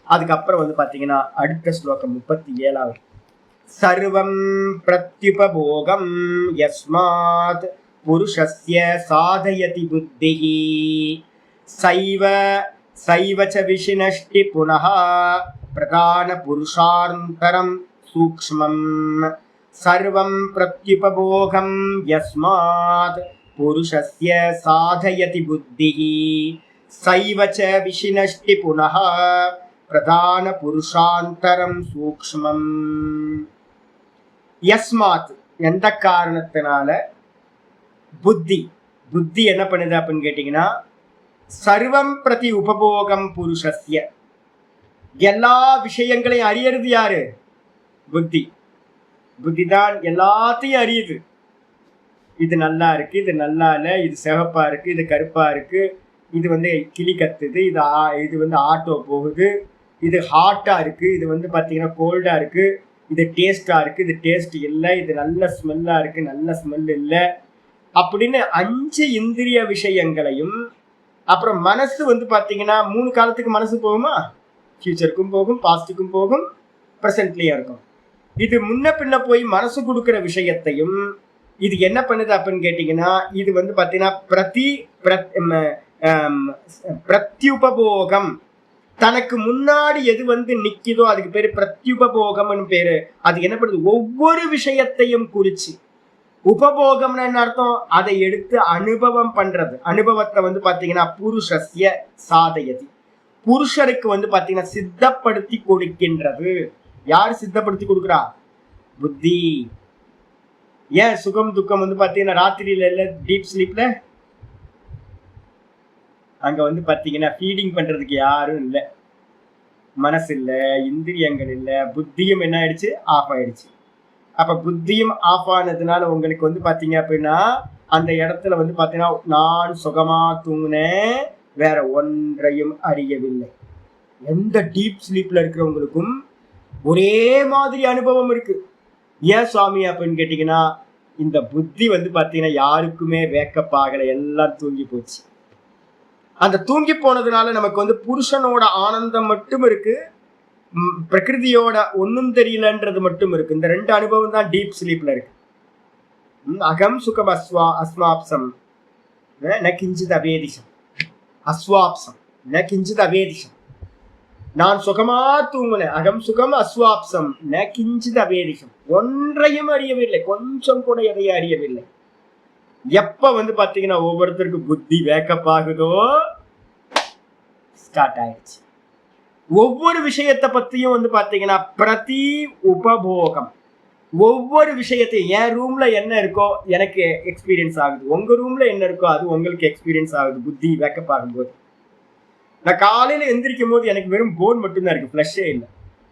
அதுக்கப்புறம் வந்து பார்த்தீங்கன்னா அடுத்த ஸ்லோகம் 37வது. சர்வம் பிரத்யுபபோகம் யஸ்மாத் புருஷஸ்ய சாதயதி புத்திஹி சைவ ச விஷ்ணஷ்டி புனः பிரதான புருஷாந்தரம் சூக்ஷ்மம். சர்வம் பிரத்யுபபோகம் யஸ்மாத் புருஷஸ்ய சாதயதி புத்திஹி சைவ ச விஷ்ணஷ்டி புனः பிரதான புருஷாந்தரம் சூக்ஷ்மம். யஸ்மாத் எந்த காரணத்தினால புத்தி என்ன பண்ணுது அப்படின்னு கேட்டீங்கன்னா, சர்வம் பிரதி உபபோகம் புருஷஸ்ய, எல்லா விஷயங்களையும் அறியறது யாரு? புத்தி தான் எல்லாத்தையும் அறியுது. இது நல்லா இருக்கு, இது நல்லா இல்லை, இது சிவப்பா இருக்கு, இது கருப்பா இருக்கு, இது வந்து கிளி கத்துது, இது வந்து ஆட்டோ போகுது, இது ஹாட்டா இருக்கு, இது வந்து பாத்தீங்கன்னா கோல்டா இருக்கு, இது டேஸ்டா இருக்கு, இது டேஸ்ட் இல்லை, இது நல்ல ஸ்மெல்லா இருக்கு, நல்ல ஸ்மெல் இல்லை அப்படின்னு 5 இந்திரிய விஷயங்களையும். அப்புறம் மனசு வந்து பாத்தீங்கன்னா 3 காலத்துக்கு மனசு போகுமா, ஃபியூச்சருக்கும் போகும், பாஸ்டுக்கும் போகும், ப்ரெசன்ட்லயும் இருக்கும். இது முன்ன பின்ன போய் மனசு கொடுக்குற விஷயத்தையும் இது என்ன பண்ணுது அப்படின்னு கேட்டீங்கன்னா, இது வந்து பாத்தீங்கன்னா பிரத்யுபபோகம். தனக்கு முன்னாடி எது வந்து நிக்குதோ அதுக்கு பேரு பிரத்யுபபோகம்னு பேரு. அது என்ன பண்ணுது, ஒவ்வொரு விஷயத்தையும் குறிச்சு. உபபோகம்னு என்ன அர்த்தம், அதை எடுத்து அனுபவம் பண்றது. அனுபவத்தை வந்து பாத்தீங்கன்னா புருஷஸ்ய சாதயதி, புருஷருக்கு வந்து பாத்தீங்கன்னா சித்தப்படுத்தி கொடுக்கின்றது. யார் சித்தப்படுத்தி கொடுக்குறா? புத்தி. ஏன் சுகம் துக்கம் வந்து பாத்தீங்கன்னா ராத்திரியில இல்ல, டீப் ஸ்லீப்ல அங்க வந்து பாத்தீங்கன்னா ஃபீடிங் பண்றதுக்கு யாரும் இல்லை, மனசு இல்லை, இந்திரியங்கள் இல்லை, புத்தியும் என்ன ஆயிடுச்சு, ஆஃப் ஆயிடுச்சு. அப்ப புத்தியும் ஆஃப் ஆனதுனால உங்களுக்கு வந்து பாத்தீங்க அப்படின்னா அந்த இடத்துல வந்து பாத்தீங்கன்னா நான் சுகமா தூங்குனேன், வேற ஒன்றையும் அறியவில்லை. எந்த டீப் ஸ்லீப்ல இருக்கிறவங்களுக்கும் ஒரே மாதிரி அனுபவம் இருக்கு. ஏன் சுவாமி அப்படின்னு கேட்டீங்கன்னா, இந்த புத்தி வந்து பாத்தீங்கன்னா யாருக்குமே வேக்கப் ஆகல, எல்லாம் தூங்கி போச்சு. அந்த தூங்கி போனதுனால நமக்கு வந்து புருஷனோட ஆனந்தம் மட்டும் இருக்கு, பிரகிருதியோட ஒன்னும் தெரியலன்றது மட்டும் இருக்கு. இந்த ரெண்டு அனுபவம் தான் டீப் ஸ்லீப்ல இருக்கு. அகம் சுகம் அஸ்வாப்சம் ந கிஞ்சித் அவேதிஷம், அஸ்வாப்சம் ந கிஞ்சித் அவேதிஷம். நான் சுகமா தூங்குனேன், அகம் சுகம் அஸ்வாப்சம் ந கிஞ்சித் அவேதிஷம். ஒன்றையும் அறியவில்லை, கொஞ்சம் கூட எதையும் அறியவில்லை. எப்ப வந்து பாத்தீங்கன்னா ஒவ்வொருத்தருக்கு புத்தி வேக்கப் ஆகுதோ ஸ்டார்ட் ஆயிடுச்சு. ஒவ்வொரு விஷயத்தை பத்தியும் வந்து பாத்தீங்கன்னா பிரதி உபபோகம், ஒவ்வொரு விஷயத்தையும் என் ரூம்ல என்ன இருக்கோ எனக்கு எக்ஸ்பீரியன்ஸ் ஆகுது, உங்க ரூம்ல என்ன இருக்கோ அது உங்களுக்கு எக்ஸ்பீரியன்ஸ் ஆகுது. புத்தி வேக்கப் ஆகும்போது நான் காலையில எந்திரிக்கும் போது எனக்கு வெறும் போன் மட்டும்தான் இருக்கு, ஃபிளஷே இல்லை.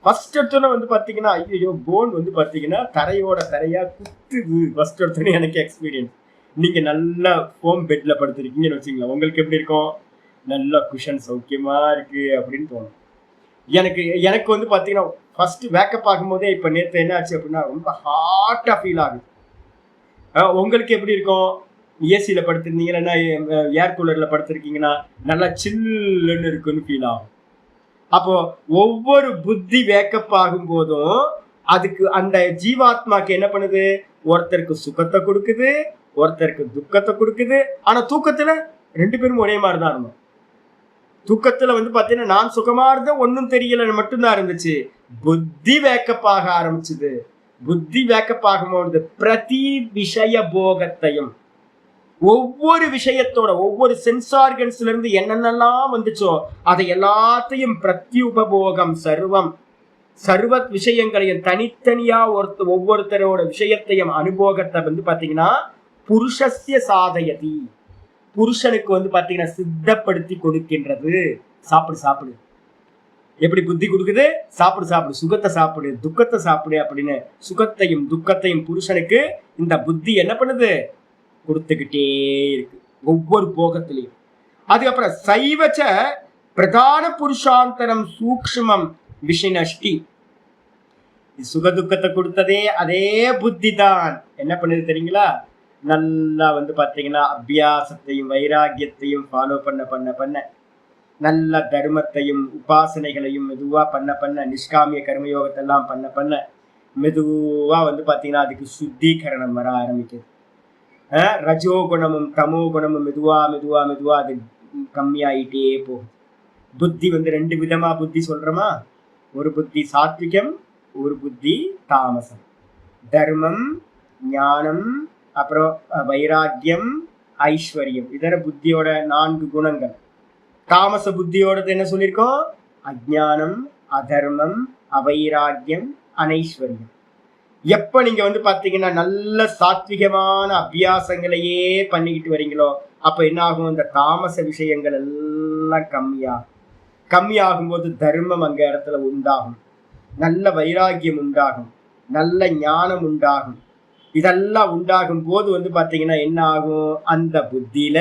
ஃபர்ஸ்ட் எடுத்தோன்னே வந்து பாத்தீங்கன்னா ஐயோ போன் வந்து பாத்தீங்கன்னா தரையோட தரையா குத்துது. ஃபர்ஸ்ட் எடுத்தோன்னே எனக்கு எக்ஸ்பீரியன்ஸ். நீங்க நல்ல ஹோம் பெட்ல படுத்திருக்கீங்கன்னு வச்சுங்களேன், உங்களுக்கு எப்படி இருக்கும், நல்ல குஷன் சௌக்கியமா இருக்கு அப்படின்னு தோணும். எனக்கு வந்து பாத்தீங்கன்னா ஃபர்ஸ்ட் வேக்கப் ஆகும்போதே இப்ப நேற்று என்ன ஆச்சு அப்படின்னா ரொம்ப ஹார்ட்டா ஃபீல் ஆகுது. உங்களுக்கு எப்படி இருக்கும், ஏசியில படுத்திருந்தீங்கன்னா ஏர் கூலர்ல படுத்திருக்கீங்கன்னா நல்லா சில்லுன்னு இருக்குன்னு ஃபீல் ஆகும். அப்போ ஒவ்வொரு புத்தி வேக்கப் ஆகும் போதும் அதுக்கு அந்த ஜீவாத்மாக்கு என்ன பண்ணுது, ஒருத்தருக்கு சுகத்தை கொடுக்குது, ஒருத்தருக்கு துக்கத்தை கொடுக்குது. ஆனா தூக்கத்துல ரெண்டு பேரும் ஒரே மாதிரிதான் இருந்தோம். தூக்கத்துல வந்து பாத்தீங்கன்னா நான் சுகமா இருந்த ஒன்னும் தெரியல மட்டும்தான் இருந்துச்சு. புத்தி வேக்கப் ஆக ஆரம்பிச்சுது. புத்தி வேக்கப் ஆகும்போது பிரதி விஷய போகத்தையும், ஒவ்வொரு விஷயத்தோட ஒவ்வொரு சென்சார்கன்ஸ்ல இருந்து என்னென்னலாம் வந்துச்சோ அதை எல்லாத்தையும் பிரத்யுபபோகம் சர்வ விஷயங்களையும் தனித்தனியா ஒவ்வொருத்தரோட விஷயத்தையும் அனுபவத்தை வந்து பாத்தீங்கன்னா புருஷஸ்ய சாதயதி, புருஷனுக்கு வந்து பாத்தீங்கன்னா சித்தப்படுத்தி கொடுக்கின்றது. சாப்பிடு, எப்படி புத்தி கொடுக்குது, சாப்பிடு, சுகத்தை சாப்பிடு, துக்கத்தை சாப்பிடு அப்படின்னு சுகத்தையும் துக்கத்தையும் புருஷனுக்கு இந்த புத்தி என்ன பண்ணுது, கொடுத்துக்கிட்டே இருக்கு ஒவ்வொரு போகத்திலையும். அதுக்கப்புறம் சைவச்ச பிரதான புருஷாந்தரம் சூக்ஷ்மம் விஷினஷ்டி, சுகதுக்கத்தை கொடுத்ததே அதே புத்தி தான் என்ன பண்ணுது தெரியுங்களா, நல்லா வந்து பாத்தீங்கன்னா அபியாசத்தையும் வைராகியத்தையும் ஃபாலோ பண்ண நல்ல தர்மத்தையும் உபாசனைகளையும் மெதுவா பண்ண நிஷ்காமிய கர்மயோகத்தெல்லாம் பண்ண மெதுவா வந்து பாத்தீங்கன்னா அதுக்கு சுத்திகரணம் வர ஆரம்பிக்குது. ரஜோகுணமும் தமோ குணமும் மெதுவா அது கம்மியாயிட்டே போகும். புத்தி வந்து ரெண்டு விதமா புத்தி சொல்றோமா, ஒரு புத்தி சாத்விகம், ஒரு புத்தி தாமசம். தர்மம், ஞானம், அப்புறம் வைராக்கியம், ஐஸ்வர்யம், இதர புத்தியோட 4 குணங்கள். தாமச புத்தியோடது என்ன சொல்லியிருக்கோம், அஜ்ஞானம், அதர்மம், அவைராக்கியம், அனைஸ்வர்யம். எப்ப நீங்க வந்து பாத்தீங்கன்னா நல்ல சாத்விகமான அபியாசங்களையே பண்ணிக்கிட்டு வரீங்களோ அப்ப என்ன ஆகும், இந்த தாமச விஷயங்கள் எல்லாம் கம்மியாகும் போது தர்மம் அங்க இடத்துல உண்டாகும், நல்ல வைராக்கியம் உண்டாகும், நல்ல ஞானம் உண்டாகும். இதெல்லாம் உண்டாகும் போது வந்து பாத்தீங்கன்னா என்ன ஆகும், அந்த புத்தியில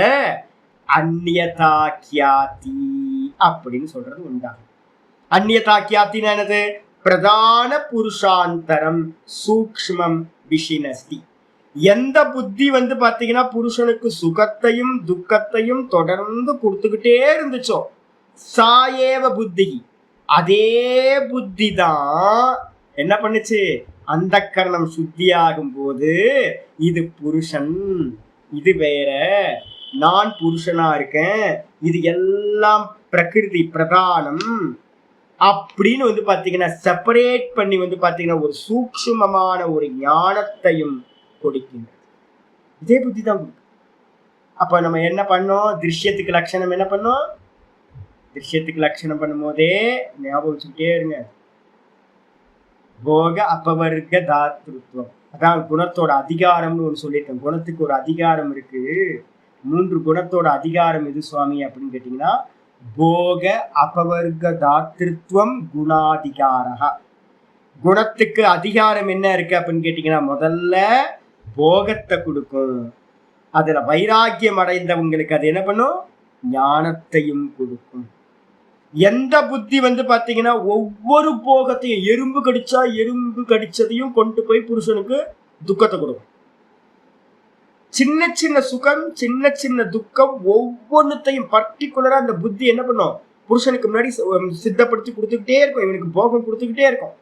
அந்நியதா கியாதி அப்படின்னு சொல்றது உண்டாகும். அந்நியதா கியாத்தின்னு என்னது, பிரதான புருஷாந்தரம் சூக்ஷ்மம் விஷினஸ்தி. எந்த புத்தி வந்து பாத்தீங்கன்னா புருஷனுக்கு சுகத்தையும் துக்கத்தையும் தொடர்ந்து கொடுத்துக்கிட்டே இருந்துச்சோ சாயேவ புத்தி, அதே புத்தி தான் என்ன பண்ணுச்சு, அந்த கரணம் சுத்தியாகும் போது இது புருஷன், இது வேற, நான் புருஷனா இருக்கேன், இது எல்லாம் பிரகிருதி பிரதானம் அப்படின்னு வந்து பாத்தீங்கன்னா செப்பரேட் பண்ணி வந்து பாத்தீங்கன்னா ஒரு சூக்ஷ்மமான ஒரு ஞானத்தையும் கொடுக்கின்றது. இதே புத்தி தான் கொடுக்கும். அப்ப நம்ம என்ன பண்ணோம், திருஷ்யத்துக்கு லட்சணம் என்ன பண்ணோம், திருஷ்யத்துக்கு லட்சணம் பண்ணும் போதே ஞாபகம் வச்சுக்கிட்டே இருங்க, போக அபவர்க்க தாத்ருத்வம். அதான் குணத்தோட அதிகாரம்னு ஒன்று சொல்லியிருக்கேன். குணத்துக்கு ஒரு அதிகாரம் இருக்கு. 3 குணத்தோட அதிகாரம் எது சுவாமி அப்படின்னு கேட்டீங்கன்னா, போக அபவர்க்க தாத்ருத்வம் குணாதிகாரா. குணத்துக்கு அதிகாரம் என்ன இருக்கு அப்படின்னு கேட்டீங்கன்னா முதல்ல போகத்தை கொடுக்கும். அதுல வைராக்கியம் அடைந்தவங்களுக்கு அது என்ன பண்ணும்? ஞானத்தையும் கொடுக்கும். எந்த புத்தி பாத்தீங்கன்னா ஒவ்வொரு போகத்தையும் எறும்பு கடிச்சா எறும்பு கடிச்சதையும் கொண்டு போய் புருஷனுக்கு துக்கத்தை கொடுக்கும். சின்ன சின்ன சுகம் சின்ன சின்ன துக்கம் ஒவ்வொன்றுத்தையும் பர்டிகுலரா அந்த புத்தி என்ன பண்ணும்? புருஷனுக்கு முன்னாடி சித்தப்படுத்தி கொடுத்துக்கிட்டே இருக்கும், இவனுக்கு போகம் கொடுத்துக்கிட்டே இருக்கும்.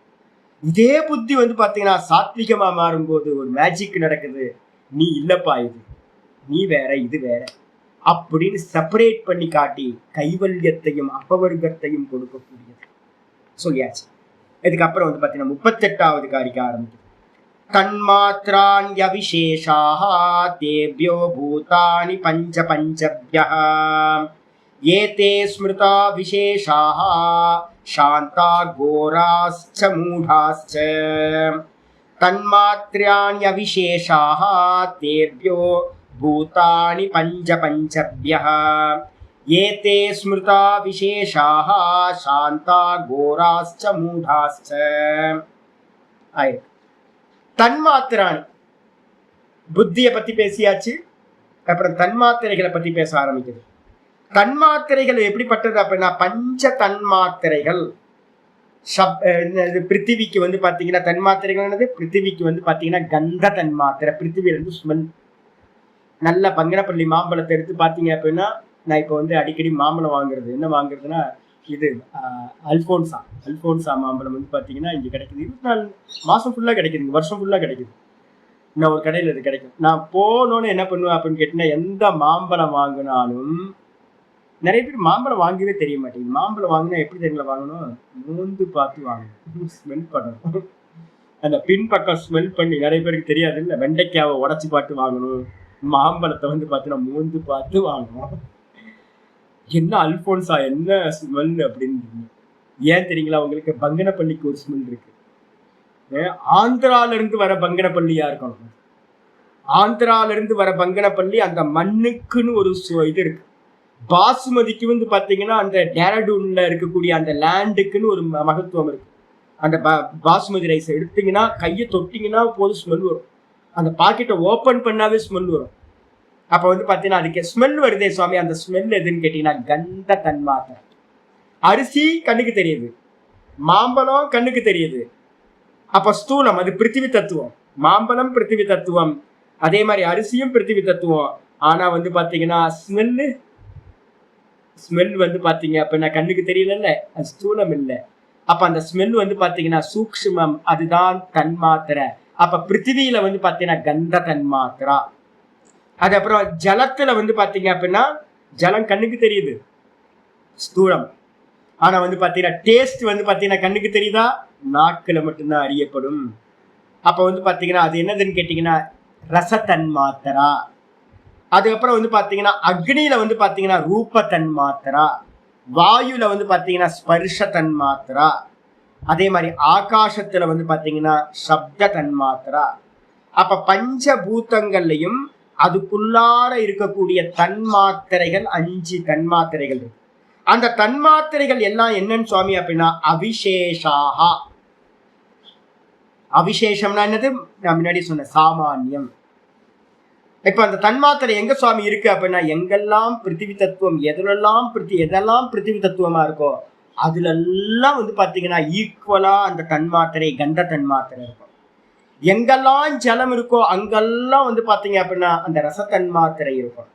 இதே புத்தி பாத்தீங்கன்னா சாத்விகமா மாறும்போது ஒரு மேஜிக் நடக்குது. நீ இல்லப்பா, இது நீ வேற இது வேற அப்படின்னு செப்பரேட் பண்ணி காட்டி கைவல்யத்தையும் அபவர்க்கத்தையும் கொடுக்கக்கூடியது சொல்லியாச்சு. இதுக்கப்புறம் பாத்தீங்கன்னா 38வது காரிக்க ஆரம்பிக்கும். தன்மாத்ரான்ய விசேஷாஹ தேப்யோ பூதானி பஞ்ச பஞ்சப்யஹ ஏதே ஸ்மிருதா விசேஷாஹ சாந்தா கோராஸ்ச மூடாஸ்ச. தன்மாத்ரான்ய விசேஷாஹ தேப்யோ பூதானி பஞ்ச பஞ்சப்யஹ ஏதே ஸ்மிருதா விசேஷாஹ சாந்தா கோராஸ்ச மூடாஸ்ச. தன்மாத்திராணி புத்தியை பத்தி பேசியாச்சு. அப்புறம் தன்மாத்திரைகளை பத்தி பேச ஆரம்பிக்குது. தன்மாத்திரைகள் எப்படிப்பட்டது அப்படின்னா பஞ்ச தன்மாத்திரைகள். பிருத்திவிக்கு பாத்தீங்கன்னா தன்மாத்திரைகள் பிருத்திவிக்கு பாத்தீங்கன்னா கந்த தன்மாத்திரை. பிருத்திவில ஸ்மெல். நல்ல பங்கனப்பள்ளி மாம்பழத்தை எடுத்து பாத்தீங்க அப்படின்னா, நான் இப்போ அடிக்கடி மாம்பழம் வாங்குறது என்ன வாங்குறதுன்னா, இது அல்போன்சா மாம்பழம் பாத்தீங்கன்னா இங்க கிடைக்குது. 24 மாசம் ஃபுல்லா கிடைக்குதுங்க, வருஷம் ஃபுல்லா கிடைக்குது. நான் ஒரு கடையில இது கிடைக்கும். நான் போனோன்னு என்ன பண்ணுவேன் அப்படின்னு கேட்டீங்கன்னா, எந்த மாம்பழம் வாங்கினாலும் நிறைய பேர் மாம்பழம் வாங்கவே தெரிய மாட்டேங்குது. மாம்பழம் வாங்கினா எப்படி தெரியல வாங்கணும்? மூந்து பார்த்து வாங்கணும், ஸ்மெல் பண்ணணும். அந்த பின்பக்கம் ஸ்மெல் பண்ணி நிறைய பேருக்கு தெரியாது இல்லை. வெண்டைக்காவை உடச்சி பார்த்து வாங்கணும். மாம்பழத்தை பார்த்தீங்கன்னா மூந்து பார்த்து வாங்கணும். என்ன அல்போன்சா என்ன ஸ்மெல் அப்படின்னு ஏன் தெரியுங்களா உங்களுக்கு? பங்கனப்பள்ளிக்கு ஒரு ஸ்மெல் இருக்கு. ஆந்திரால இருந்து வர பங்கனப்பள்ளியா இருக்கணும். ஆந்திரால இருந்து வர பங்கனப்பள்ளி அந்த மண்ணுக்குன்னு ஒரு இது இருக்கு. பாசுமதிக்கு பாத்தீங்கன்னா அந்த டேரடூன்ல இருக்கக்கூடிய அந்த லேண்டுக்குன்னு ஒரு மகத்துவம் இருக்கு. அந்த பாசுமதி ரைஸ் எடுத்தீங்கன்னா கையை தொட்டிங்கன்னா போதும் ஸ்மெல் வரும். அந்த பாக்கெட்டை ஓப்பன் பண்ணாவே ஸ்மெல் வரும். அப்ப பாத்தீங்கன்னா அதுக்கு ஸ்மெல் வருதே சுவாமி, அந்த ஸ்மெல் எதுன்னு கேட்டீங்கன்னா கந்த தன்மாத்திரை. அரிசி கண்ணுக்கு தெரியுது, மாம்பழம் கண்ணுக்கு தெரியுது. அப்ப ஸ்தூலம் அது பிருத்திவி தத்துவம். மாம்பழம் பிருத்திவி தத்துவம், அதே மாதிரி அரிசியும் பிருத்திவி தத்துவம். ஆனா பாத்தீங்கன்னா ஸ்மெல் பாத்தீங்க அப்படின்னா கண்ணுக்கு தெரியல, அது ஸ்தூலம் இல்லை. அப்ப அந்த ஸ்மெல் பாத்தீங்கன்னா சூக்ஷ்மம், அதுதான் தன்மாத்திரை. அப்ப பிருத்திவியில பாத்தீங்கன்னா கந்த தன்மாத்திரா. அது அப்புறம் ஜலத்துல பாத்தீங்க அப்படின்னா ஜலம் கண்ணுக்கு தெரியுது, ஸ்தூலம். ஆனா பாத்தீங்கன்னா டேஸ்ட் பாத்தீங்கன்னா கண்ணுக்கு தெரியுதா? நாக்குல மட்டும்தான் அறியப்படும். அப்ப பாத்தீங்கன்னா அது என்னதுன்னு கேட்டீங்கன்னா ரசத்தன்மாத்திரா. அதுக்கப்புறம் பாத்தீங்கன்னா அக்னியில பாத்தீங்கன்னா ரூப தன்மாத்திரா. வாயுல பாத்தீங்கன்னா ஸ்பர்ஷ தன்மாத்திரா. அதே மாதிரி ஆகாசத்துல பாத்தீங்கன்னா சப்த தன்மாத்திரா. அப்ப பஞ்சபூதங்கள்லையும் அதுக்குள்ளார இருக்கக்கூடிய தன்மாத்திரைகள் 5 தன்மாத்திரைகள் இருக்கு. அந்த தன்மாத்திரைகள் எல்லாம் என்னன்னு சுவாமி அப்படின்னா அவிசேஷாகா. அவிசேஷம்னா என்னது? நான் முன்னாடி சொன்ன சாமானியம். இப்ப அந்த தன்மாத்திரை எங்க சுவாமி இருக்கு அப்படின்னா, எங்கெல்லாம் பிருத்திவி தத்துவம் எதெல்லாம் பிருத்திவி தத்துவமா இருக்கோ அதுல எல்லாம் பாத்தீங்கன்னா ஈக்குவலா அந்த தன்மாத்திரை கந்த தன்மாத்திரை இருக்கும். எங்கெல்லாம் ஜலம் இருக்கோ அங்கெல்லாம் பாத்தீங்க அப்படின்னா அந்த ரசத்தன்மாத்திரை இருக்கும்.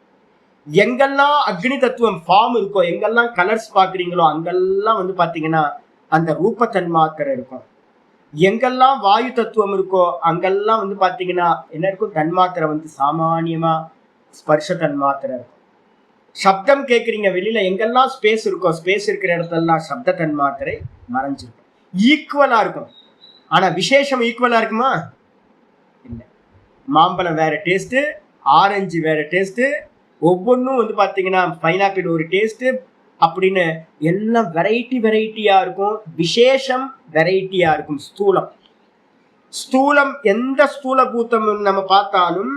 எங்கெல்லாம் அக்னி தத்துவம் ஃபார்ம் இருக்கோ, எங்கெல்லாம் கலர்ஸ் பாக்குறீங்களோ அங்கெல்லாம் பாத்தீங்கன்னா அந்த ரூப தன்மாத்திரை இருக்கும். எங்கெல்லாம் வாயு தத்துவம் இருக்கோ அங்கெல்லாம் பாத்தீங்கன்னா என்ன இருக்கும்? தன்மாத்திரை சாமானியமா ஸ்பர்ஷ தன்மாத்திரை இருக்கும். சப்தம் கேட்குறீங்க வெளியில, எங்கெல்லாம் ஸ்பேஸ் இருக்கோ ஸ்பேஸ் இருக்கிற இடத்துலலாம் சப்த தன்மாத்திரை மறைஞ்சிருக்கும். ஈக்குவலா இருக்கும். ஆனா விசேஷம் ஈக்குவலா இருக்குமா? இல்லை. மாம்பழம் வேற டேஸ்ட், ஆரஞ்சு வேற டேஸ்ட், ஒவ்வொன்றும் பாத்தீங்கன்னா பைனாப்பிள் ஒரு டேஸ்ட் அப்படின்னு எல்லாம் வெரைட்டியா இருக்கும். விசேஷம் வெரைட்டியா இருக்கும். ஸ்தூலம் எந்த ஸ்தூல பூத்தம் நம்ம பார்த்தாலும்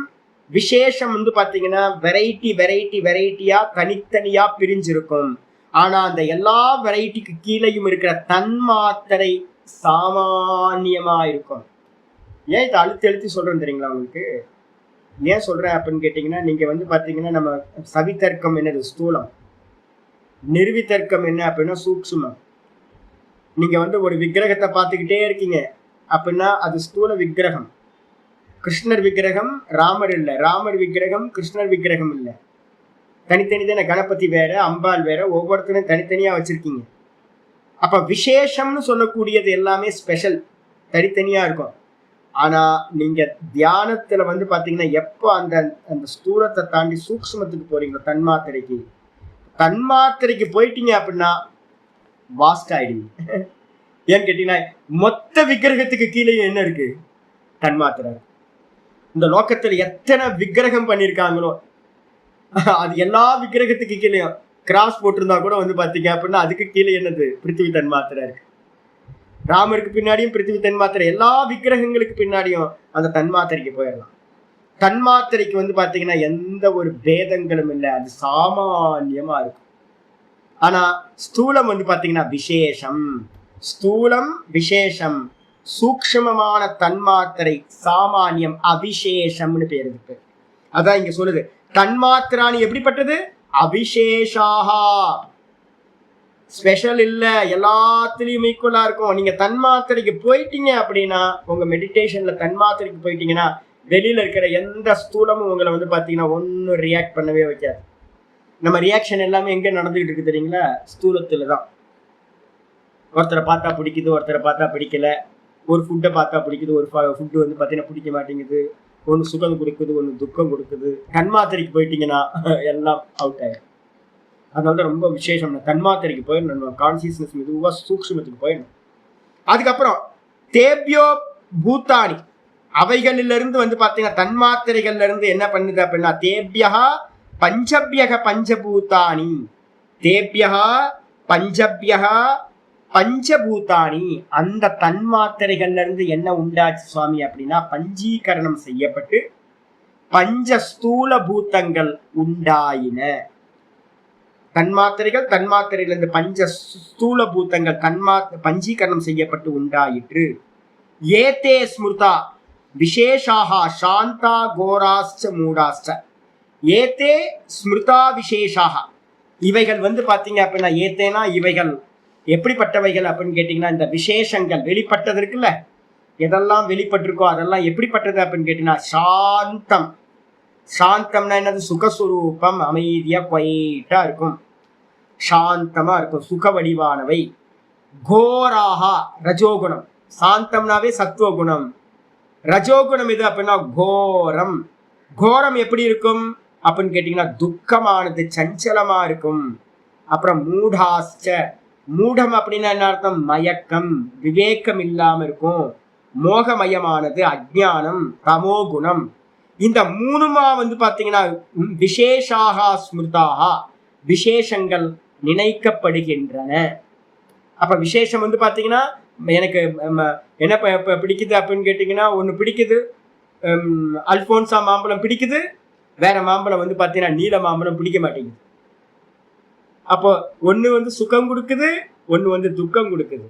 விசேஷம் பாத்தீங்கன்னா வெரைட்டியா தனித்தனியா பிரிஞ்சிருக்கும். ஆனா அந்த எல்லா வெரைட்டிக்கு கீழையும் இருக்கிற தன்மாத்திரை சாமான்யமா இருக்கும். ஏன் இதை அழுத்தி அழுத்தி சொல்றேன் தெரியுங்களா உங்களுக்கு? ஏன் சொல்றேன் அப்படின்னு கேட்டீங்கன்னா, நீங்க வந்து பாத்தீங்கன்னா நம்ம சவிதர்க்கம் என்னது ஸ்தூலம், நிர்விதர்க்கம் என்ன அப்படின்னா சூக்ஷ்மம். நீங்க வந்து ஒரு விக்கிரகத்தை பார்த்துக்கிட்டே இருக்கீங்க அப்படின்னா அது ஸ்தூல விக்கிரகம். கிருஷ்ணர் விக்கிரகம் ராமர் இல்லை, ராமர் விக்கிரகம் கிருஷ்ணர் விக்கிரகம் இல்லை. தனித்தனி தானே, கணபதி வேற அம்பாள் வேற, ஒவ்வொருத்தரும் தனித்தனியா வச்சிருக்கீங்க. அப்ப விசேஷம்னு சொல்லக்கூடியது எல்லாமே ஸ்பெஷல், தனித்தனியா இருக்கும். ஆனா நீங்க தியானத்துல வந்து பாத்தீங்கன்னா எப்போ அந்த அந்த ஸ்தூலத்தை தாண்டி சூக்ஷ்மத்துக்கு போறீங்களோ, தன்மாத்திரைக்கு போயிட்டீங்க அப்படின்னா வாஸ்ட் ஆயிடுங்க. ஏன்னு கேட்டீங்கன்னா மொத்த விக்கிரகத்துக்கு கீழே என்ன இருக்கு? தன்மாத்திரை. இந்த லோகத்துல எத்தனை விக்கிரகம் பண்ணிருக்காங்களோ அது எல்லா விக்கிரகத்துக்கு கீழேயும் கிராஸ் போட்டிருந்தா கூட வந்து பாத்தீங்க அப்படின்னா அதுக்கு கீழே என்னது? பிருத்திவி தன்மாத்திரை இருக்கு. ராமருக்கு பின்னாடியும் பிருத்திவி தன்மாத்திரை, எல்லா விக்கிரகங்களுக்கு பின்னாடியும் அந்த தன்மாத்திரைக்கு போயிடலாம். தன்மாத்திரைக்கு வந்து பாத்தீங்கன்னா எந்த ஒரு பேதங்களும் இல்லை, அது சாமான்யமா இருக்கும். ஆனா ஸ்தூலம் வந்து பாத்தீங்கன்னா விசேஷம், ஸ்தூலம் விசேஷம், சூக்ஷ்மமான தன்மாத்திரை சாமானியம், அவிசேஷம்னு பேர் இருக்கு. அதான் இங்க சொல்லுது, தன்மாத்திராணி எப்படிப்பட்டது? அவிசேஷாஹா, ஸ்பெஷல் இல்ல, எல்லாத்துலயும் ஈக்குவலா இருக்கும். நீங்க தன்மாத்திரைக்கு போயிட்டீங்க அப்படின்னா, உங்க மெடிடேஷன்ல தன்மாத்திரைக்கு போயிட்டீங்கன்னா வெளியில இருக்கிற எந்த ஸ்தூலமும் உங்களை வந்து பாத்தீங்கன்னா ஒன்னும் ரியாக்ட் பண்ணவே வைக்காது. நம்ம ரியாக்ஷன் எல்லாமே எங்க நடந்துகிட்டு இருக்கு தெரியுங்களா? ஸ்தூலத்துல தான். ஒருத்தரை பார்த்தா பிடிக்குது, ஒருத்தரை பார்த்தா பிடிக்கல. ஒரு ஃபுட்டை பார்த்தா பிடிக்குது, ஒரு ஃபுட்டு வந்து பார்த்தீங்கன்னா பிடிக்க மாட்டேங்குது. ஒன்று சுகம் கொடுக்குது, ஒன்று துக்கம் கொடுக்குது. தன்மாத்திரைக்கு போயிட்டீங்கன்னா எல்லாம் அவுட் ஆயிடும். அதனால தான் ரொம்ப விசேஷம், தன்மாத்திரைக்கு போயிடணும். கான்சியஸ்னஸ் மெதுவாக சூக்ஷ்மத்துக்கு போயிடணும். அதுக்கப்புறம் தேபியோ பூத்தானி, அவைகளிலிருந்து வந்து பார்த்தீங்கன்னா தன்மாத்திரைகள்ல இருந்து என்ன பண்ணுது அப்படின்னா, தேபியா பஞ்சபியக பஞ்சபூத்தானி, தேபியா பஞ்சபியக பஞ்சபூத்தானி, அந்த தன்மாத்திரைகள்ல இருந்து என்ன உண்டாச்சு சுவாமி அப்படின்னா, பஞ்சீகரணம் செய்யப்பட்டு பஞ்சஸ்தூல பூத்தங்கள் உண்டாயின. தன்மாத்திரையிலிருந்து பஞ்ச ஸ்தூல பூத்தங்கள் பஞ்சீகரணம் செய்யப்பட்டு உண்டாயிற்று. ஏதே ஸ்மிருதா விசேஷாக சாந்தா கோராஸ்ச மூடாஸ்ச, ஏதே ஸ்மிருதா விசேஷாக, இவைகள் வந்து பாத்தீங்க அப்படின்னா, ஏத்தேனா இவைகள் எப்படிப்பட்டவைகள் அப்படின்னு கேட்டீங்கன்னா, இந்த விசேஷங்கள் வெளிப்பட்டது இருக்குல்ல, எதெல்லாம் வெளிப்பட்டிருக்கோ அதெல்லாம் எப்படிப்பட்டது அப்படின்னு கேட்டீங்கன்னா, சாந்தம். சாந்தம்னா என்னது? சுகஸ்வரூபம், அமைதியா குவைட்டா இருக்கும், சாந்தமா இருக்கும், சுக வடிவானவை. கோராகா ரஜோகுணம், சாந்தம்னாவே சத்துவகுணம். ரஜோகுணம் எது அப்படின்னா கோரம். கோரம் எப்படி இருக்கும் அப்படின்னு கேட்டீங்கன்னா, துக்கமானது, சஞ்சலமா இருக்கும். அப்புறம் மூடாஸ்ச, மூடம் அப்படின்னா என்ன அர்த்தம்? மயக்கம், விவேகம் இல்லாம இருக்கும். மோகமயமானது அஜ்ஞானம், தமோகுணம். இந்த மூணுமா வந்து பாத்தீங்கன்னா விசேஷாக ஸ்மிருதாக, விசேஷங்கள் நினைக்கப்படுகின்றன. அப்ப விசேஷம் வந்து பாத்தீங்கன்னா, எனக்கு என்ன பிடிக்குது அப்படின்னு கேட்டீங்கன்னா, ஒண்ணு பிடிக்குது அல்போன்சா மாம்பழம் பிடிக்குது, வேற மாம்பழம் வந்து பாத்தீங்கன்னா நீல மாம்பழம் பிடிக்க மாட்டேங்குது. அப்போ ஒண்ணு வந்து சுகம் கொடுக்குது, ஒண்ணு வந்து துக்கம் கொடுக்குது.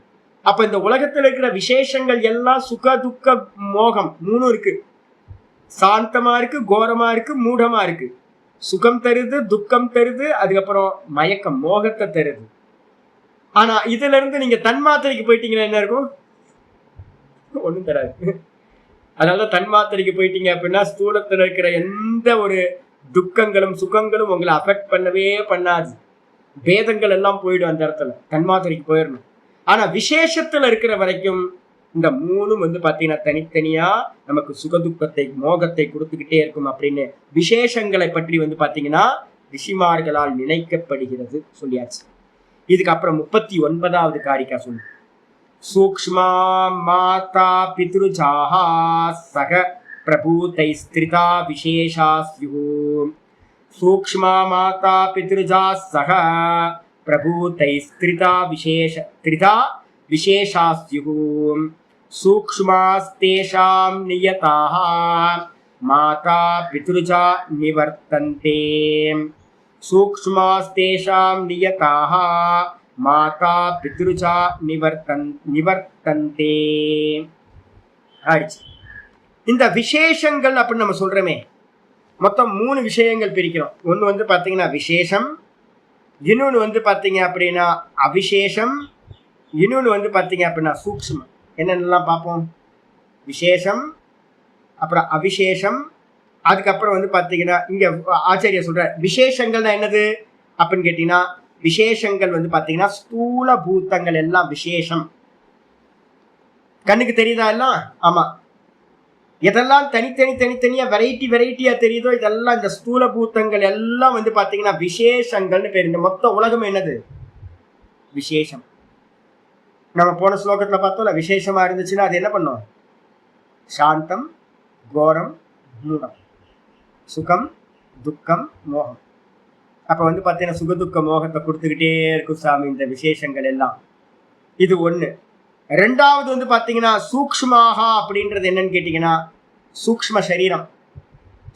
அப்ப இந்த உலகத்துல இருக்கிற விசேஷங்கள் எல்லாம் சுக துக்க மோகம் மூணு இருக்கு. சாந்தமா இருக்கு, கோரமா இருக்கு, மூடமா இருக்கு. சுகம் தருது, துக்கம் தருது, அதுக்கப்புறம் மயக்கம், மோகத்தை தருது. ஆனா இதுல இருந்து நீங்க தன்மாத்திரைக்கு போயிட்டீங்கன்னா என்ன இருக்கும்? ஒண்ணும் தராது. அதனால தன்மாத்திரைக்கு போயிட்டீங்க அப்படின்னா, ஸ்தூலத்துல இருக்கிற எந்த ஒரு துக்கங்களும் சுகங்களும் உங்களை அஃபெக்ட் பண்ணவே பண்ணாது. பேதங்கள் எல்லாம் போயிடும் அந்த இடத்துல, தன்மாத்திரைக்கு போயிடணும். ஆனா விசேஷத்துல இருக்கிற வரைக்கும் இந்த மூணும் வந்து பாத்தீங்கன்னா தனித்தனியா நமக்கு சுகதுக்கத்தை மோகத்தை கொடுத்துக்கிட்டே இருக்கும் அப்படின்னு விசேஷங்களை பற்றி வந்து பாத்தீங்கன்னா ரிஷிமார்களால் நினைக்கப்படுகிறது சொல்லியாச்சு. இதுக்கப்புறம் 39வது காரிக்கா சொல்லு. சூக்ஷ்மா மாதா பித்ருஜாஹா சக பிரபூதை ஸ்திரிதா விசேஷா ஸ்யு. சூக்ஷ்மா மாதா பித்ருஜா சக பிரபூதை ஸ்திரிதா விசேஷா ஸ்யு. சூக்ஷ்மாஸ்தேஷாம் நியதாஹ மாதா பித்ருஜா நிவர்த்தந்தே. சூக்ஷ்மாஸ்தேஷாம் நியதாஹ மாதா பித்ருஜா நிவர்த்தந்தே ஆயிடுச்சு. இந்த விசேஷங்கள் அப்படின்னு நம்ம சொல்றோமே, மொத்தம் 3 விஷயங்கள் பிரிக்கிறோம். ஒன்று வந்து பார்த்தீங்கன்னா விசேஷம், இன்னொன்று வந்து பார்த்தீங்க அப்படின்னா அவிசேஷம், இன்னொன்று வந்து பார்த்தீங்க அப்படின்னா சூக்ஷ்மம். என்னென்னலாம் பார்ப்போம்? விசேஷம், அப்புறம் அவிசேஷம், அதுக்கப்புறம் வந்து பார்த்தீங்கன்னா இங்கே ஆச்சாரியர் சொல்ற விசேஷங்கள்னா என்னது அப்படின்னு கேட்டீங்கன்னா, விசேஷங்கள் வந்து பார்த்தீங்கன்னா ஸ்தூல பூத்தங்கள் எல்லாம் விசேஷம். கண்ணுக்கு தெரியுதா எல்லாம்? ஆமா. எதெல்லாம் தனித்தனியா வெரைட்டியா தெரியுதோ இதெல்லாம் இந்த ஸ்தூல பூத்தங்கள் எல்லாம் வந்து பார்த்தீங்கன்னா விசேஷங்கள்னு பேர். இந்த மொத்த உலகம் என்னது? விசேஷம். நம்ம போன ஸ்லோகத்தில் பார்த்தோம்ல, விசேஷமா இருந்துச்சுன்னா அது என்ன பண்ணும்? சாந்தம், கோரம், மூடம், சுகம், துக்கம், மோகம். அப்ப வந்து பார்த்தீங்கன்னா சுகதுக்க மோகத்தை கொடுத்துக்கிட்டே இருக்கும் சாமி இந்த விசேஷங்கள் எல்லாம். இது ஒண்ணு. ரெண்டாவது வந்து பார்த்தீங்கன்னா சூக்ஷ்மாக அப்படின்றது என்னன்னு கேட்டீங்கன்னா சூக்ஷ்ம சரீரம்.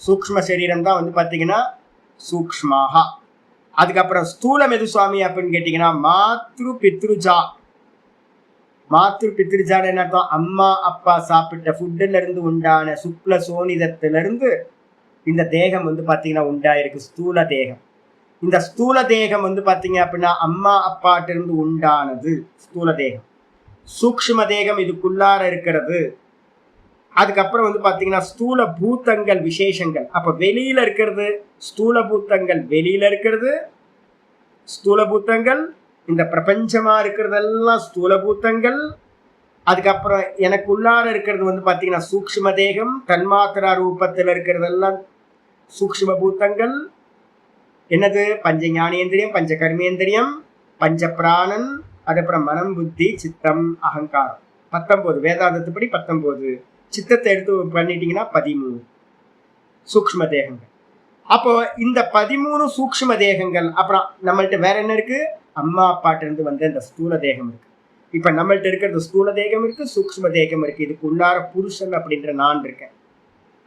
சூக்ஷ்ம சரீரம் தான் வந்து பார்த்தீங்கன்னா சூக்ஷ்மாக. அதுக்கப்புறம் ஸ்தூலம் எது சுவாமி அப்படின்னு கேட்டீங்கன்னா மாத்ரு பித்ருஜா. மாத்ரு பித்ருஜான்னு என்ன அர்த்தம்? அம்மா அப்பா சாப்பிட்ட ஃபுட்டுல இருந்து உண்டான சுக்ல சோனிதத்திலிருந்து இந்த தேகம் வந்து பார்த்தீங்கன்னா உண்டாயிருக்கு, ஸ்தூல தேகம். இந்த ஸ்தூல தேகம் வந்து பார்த்தீங்க அப்படின்னா அம்மா அப்பாட்ட இருந்து உண்டானது ஸ்தூல தேகம். சூக்ஷ்ம தேகம் இதுக்குள்ளார இருக்கிறது. அதுக்கப்புறம் வந்து பார்த்தீங்கன்னா ஸ்தூல பூத்தங்கள் விசேஷங்கள். அப்ப வெளியில இருக்கிறது ஸ்தூல பூத்தங்கள், வெளியில இருக்கிறது ஸ்தூல பூத்தங்கள், இந்த பிரபஞ்சமா இருக்கிறதெல்லாம் ஸ்தூல பூத்தங்கள். அதுக்கப்புறம் எனக்கு உள்ளார இருக்கிறது வந்து பார்த்தீங்கன்னா சூக்ஷ்ம தேகம், தன்மாத்திரா ரூபத்தில் இருக்கிறதெல்லாம் சூக்ஷ்ம பூத்தங்கள். என்னது? பஞ்ச ஞானேந்திரியம், பஞ்ச கர்மேந்திரியம், பஞ்ச பிராணன், அதுக்கப்புறம் மனம், புத்தி, சித்தம், அகங்காரம். 19 வேதாந்தத்துப்படி 19. சித்தத்தை எடுத்து பண்ணிட்டீங்கன்னா 13 சூக்ஷ்ம தேகங்கள். அப்போ இந்த 13 சூக்ஷ்ம தேகங்கள். அப்புறம் நம்மள்ட்ட வேற என்ன இருக்கு? அம்மா அப்பாட்ட இருந்து வந்த இந்த ஸ்தூல தேகம் இருக்கு. இப்ப நம்மள்ட்ட இருக்கிறது ஸ்தூல தேகம் இருக்கு, சூக்ஷ்ம தேகம் இருக்கு. இதுக்கு உள்ளார புருஷன் அப்படின்ற நான் இருக்கேன்.